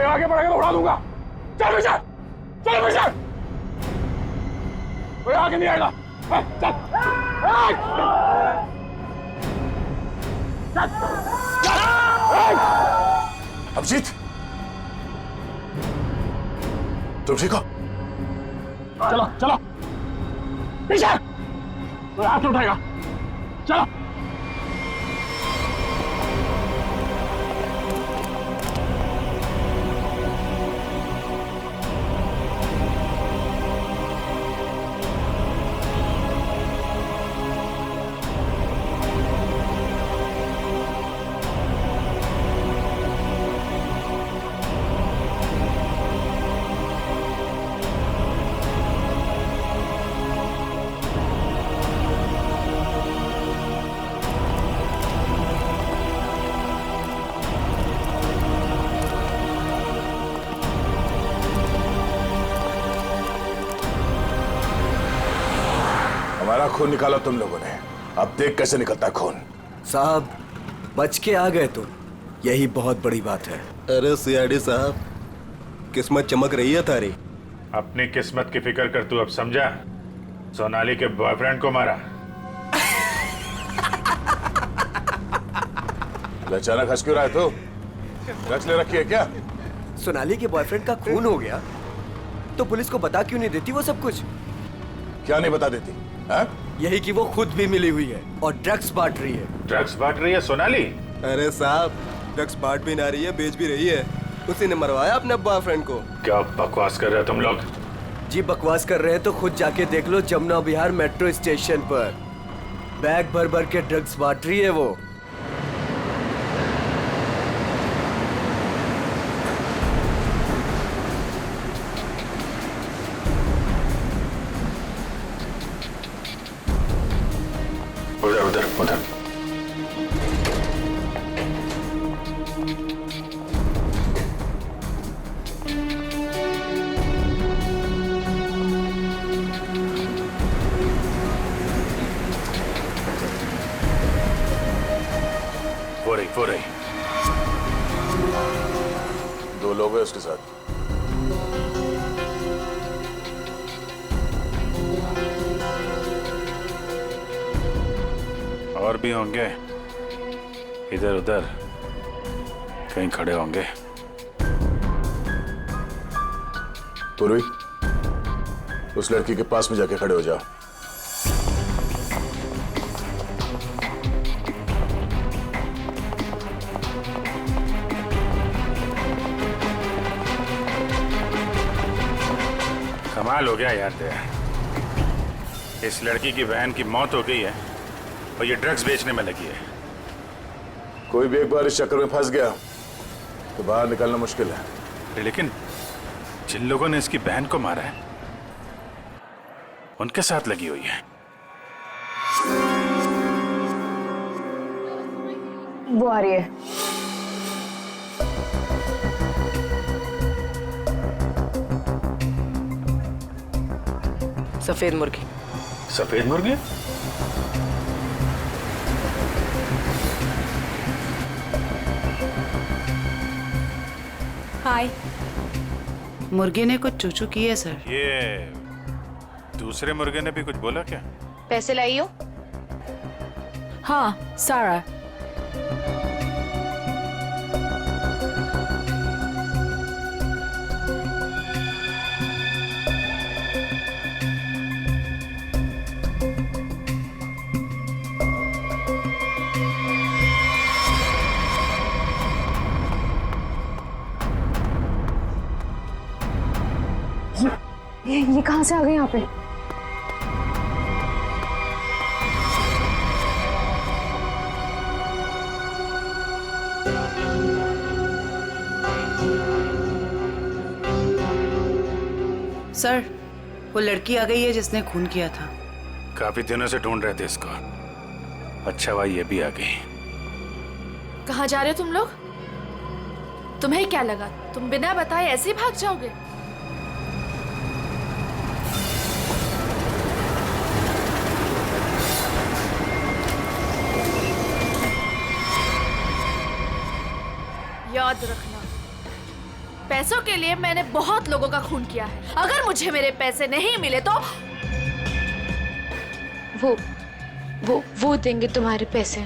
आगे बढ़ेगा तो उड़ा दूंगा। चल पीछे, चल पीछे। कोई आगे नहीं आएगा। चल, अभिजीत, तुम ठीक हो? चलो चलो पीछे, कोई हाथ नहीं उठाएगा। चलो। हमारा खून निकाला तुम लोगों ने, अब देख कैसे निकलता है खून। साहब बच के आ गए तुम, यही बहुत बड़ी बात है। अरे सीआईडी साहब, किस्मत चमक रही है तारी। अपनी किस्मत की फिक्र कर, तू अब समझा? सोनाली के बॉयफ्रेंड को मारा। अचानक हंस क्यों रहा है तू? ड्रग्स ले रखी है क्या? सोनाली के बॉयफ्रेंड का खून हो गया तो पुलिस को बता क्यों नहीं देती वो सब कुछ? क्या नहीं बता देती? यही कि वो खुद भी मिली हुई है और ड्रग्स बांट रही है। ड्रग्स बांट रही है सोनाली? अरे साहब, ड्रग्स बांट भी ना रही है, बेच भी रही है। उसी ने मरवाया अपने बॉयफ्रेंड को। क्या बकवास कर रहे हो तुम लोग? जी बकवास कर रहे हैं तो खुद जाके देख लो, जमुना विहार मेट्रो स्टेशन पर बैग भर भर के ड्रग्स बांट रही है वो। उधर उधर उधर। वो रही। 2 लोग हैं उसके साथ। और भी होंगे, इधर उधर कहीं खड़े होंगे। पूर्वी, उस लड़की के पास में जाके खड़े हो जाओ। कमाल हो गया यार तेरा। इस लड़की की बहन की मौत हो गई है और ये ड्रग्स बेचने में लगी है। कोई भी एक बार इस चक्कर में फंस गया तो बाहर निकलना मुश्किल है। लेकिन जिन लोगों ने इसकी बहन को मारा है उनके साथ लगी हुई है। वो आ रही है। सफेद मुर्गी। सफेद मुर्गी? हाय। मुर्गे ने कुछ चूचू की है सर। ये दूसरे मुर्गे ने भी कुछ बोला क्या? पैसे लाई हो? हाँ, सारा। ये कहाँ से आ गए यहाँ पे? सर, वो लड़की आ गई है जिसने खून किया था। काफी दिनों से ढूंढ रहे थे इसको। अच्छा हुआ ये भी आ गई। कहाँ जा रहे हो तुम लोग? तुम्हें क्या लगा तुम बिना बताए ऐसे ही भाग जाओगे? याद रखना, पैसों के लिए मैंने बहुत लोगों का खून किया है। अगर मुझे मेरे पैसे नहीं मिले तो वो देंगे तुम्हारे पैसे।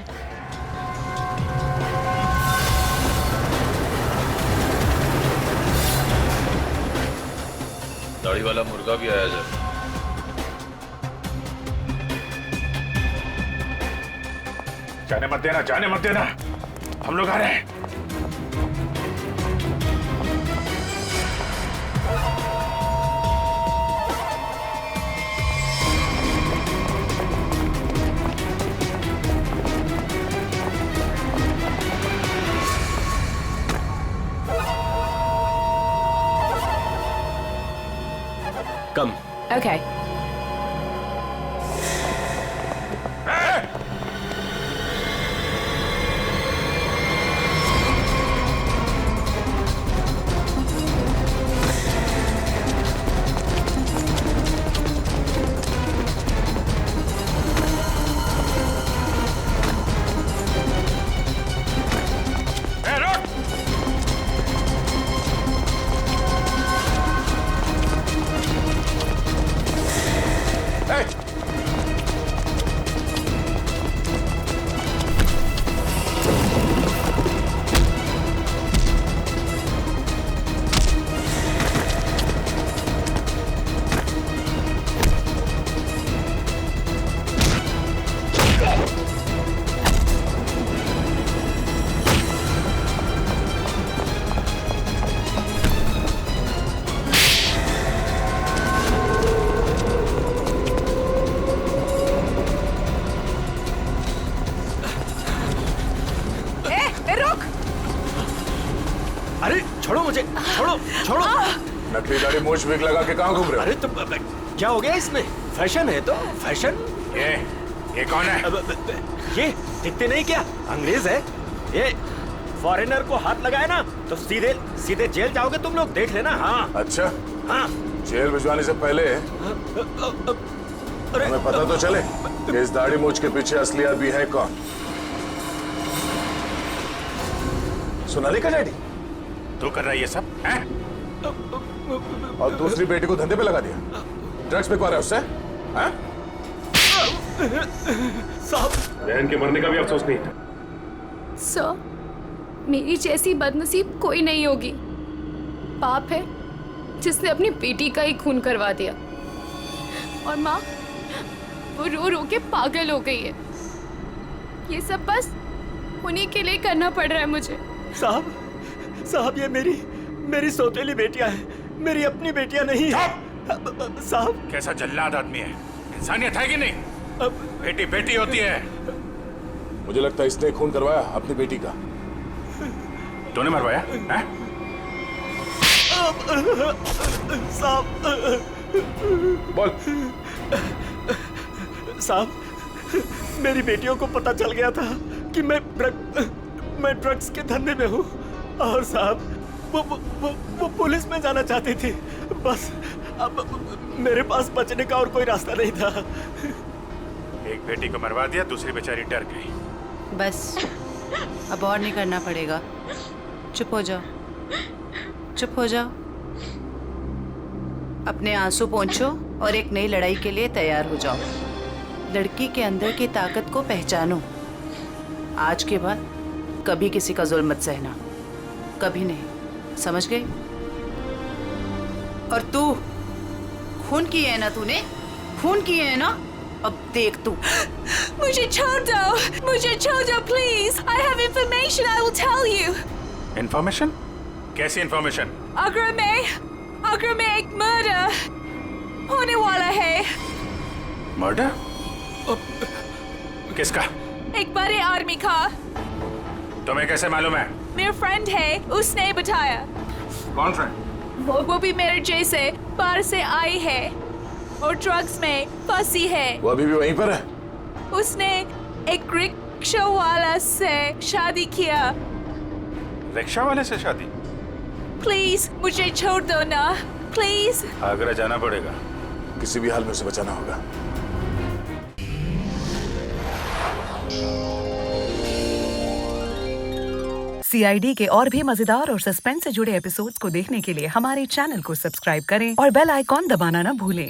दाढ़ी वाला मुर्गा भी आया जब। जाने मत देना, जाने मत देना, हम लोग आ रहे हैं। कम। Okay. अरे छोड़ो मुझे, छोड़ो छोड़ो। नकली दाढ़ी मूछ विग लगा के कहाँ घूम रहे हो? अरे तो क्या हो गया इसमें? फैशन है तो फैशन। ये कौन है? ये दिखते नहीं क्या? अंग्रेज है ये। फॉरेनर को हाथ लगाए ना तो सीधे सीधे जेल जाओगे तुम लोग, देख लेना। हाँ अच्छा, हाँ। जेल भिजवाने से पहले हमें पता तो चले कि इस दाढ़ी मूछ के पीछे असली आदमी है कौन। सोनाली का डैडी तू कर रहा है ये सब हैं? और दूसरी बेटी को धंधे पे लगा दिया, ड्रग्स बिकवा रहा है उससे, हैं? साहब, बहन के मरने का भी अफसोस नहीं था। सर, मेरी जैसी बदनसीब कोई नहीं होगी। पाप है जिसने अपनी बेटी का ही खून करवा दिया, और माँ वो रो रो के पागल हो गई है। ये सब बस उन्हीं के लिए करना पड़ रहा है मुझे। साहब, साहब ये मेरी सौतेली बेटियां हैं, मेरी अपनी बेटियां नहीं है। साहब, कैसा जल्लाद आदमी है, इंसानियत है कि नहीं? बेटी बेटी होती है। मुझे लगता है इसने खून करवाया अपनी बेटी का। तूने मरवाया हैं? साहब, बोल। साहब, मेरी बेटियों को पता चल गया था कि मैं ड्रग्स के धंधे में हूँ, और साहब वो पुलिस में जाना चाहती थी। बस अब मेरे पास बचने का और कोई रास्ता नहीं था। एक बेटी को मरवा दिया, दूसरी बेचारी डर गई। बस अब और नहीं करना पड़ेगा, चुप हो जाओ। चुप हो जाओ, अपने आंसू पोंछो और एक नई लड़ाई के लिए तैयार हो जाओ। लड़की के अंदर की ताकत को पहचानो। आज के बाद कभी किसी का जुल्म मत सहना, कभी नहीं, समझ गई? और तू खून की है ना, तूने खून की है ना, अब देख तू। मुझे छोड़ दो, मुझे छोड़ दो please. I have information, I will tell you. Information? कैसी इन्फॉर्मेशन? आगरा में एक मर्डर होने वाला है। मर्डर? किसका? एक बड़े आदमी का। तुम्हें कैसे मालूम है? मेरा फ्रेंड है, उसने बताया। कौन फ्रेंड? वो भी मेरे जैसे बाहर से आई है और ड्रग्स में फंसी है। वो अभी भी वहीं पर है? उसने एक रिक्शा वाला से शादी किया। रिक्शा वाले से शादी? प्लीज मुझे छोड़ दो ना, प्लीज। आगरा जाना पड़ेगा, किसी भी हाल में उसे बचाना होगा। CID के और भी मजेदार और सस्पेंस से जुड़े एपिसोड्स को देखने के लिए हमारे चैनल को सब्सक्राइब करें और बेल आइकॉन दबाना ना भूलें।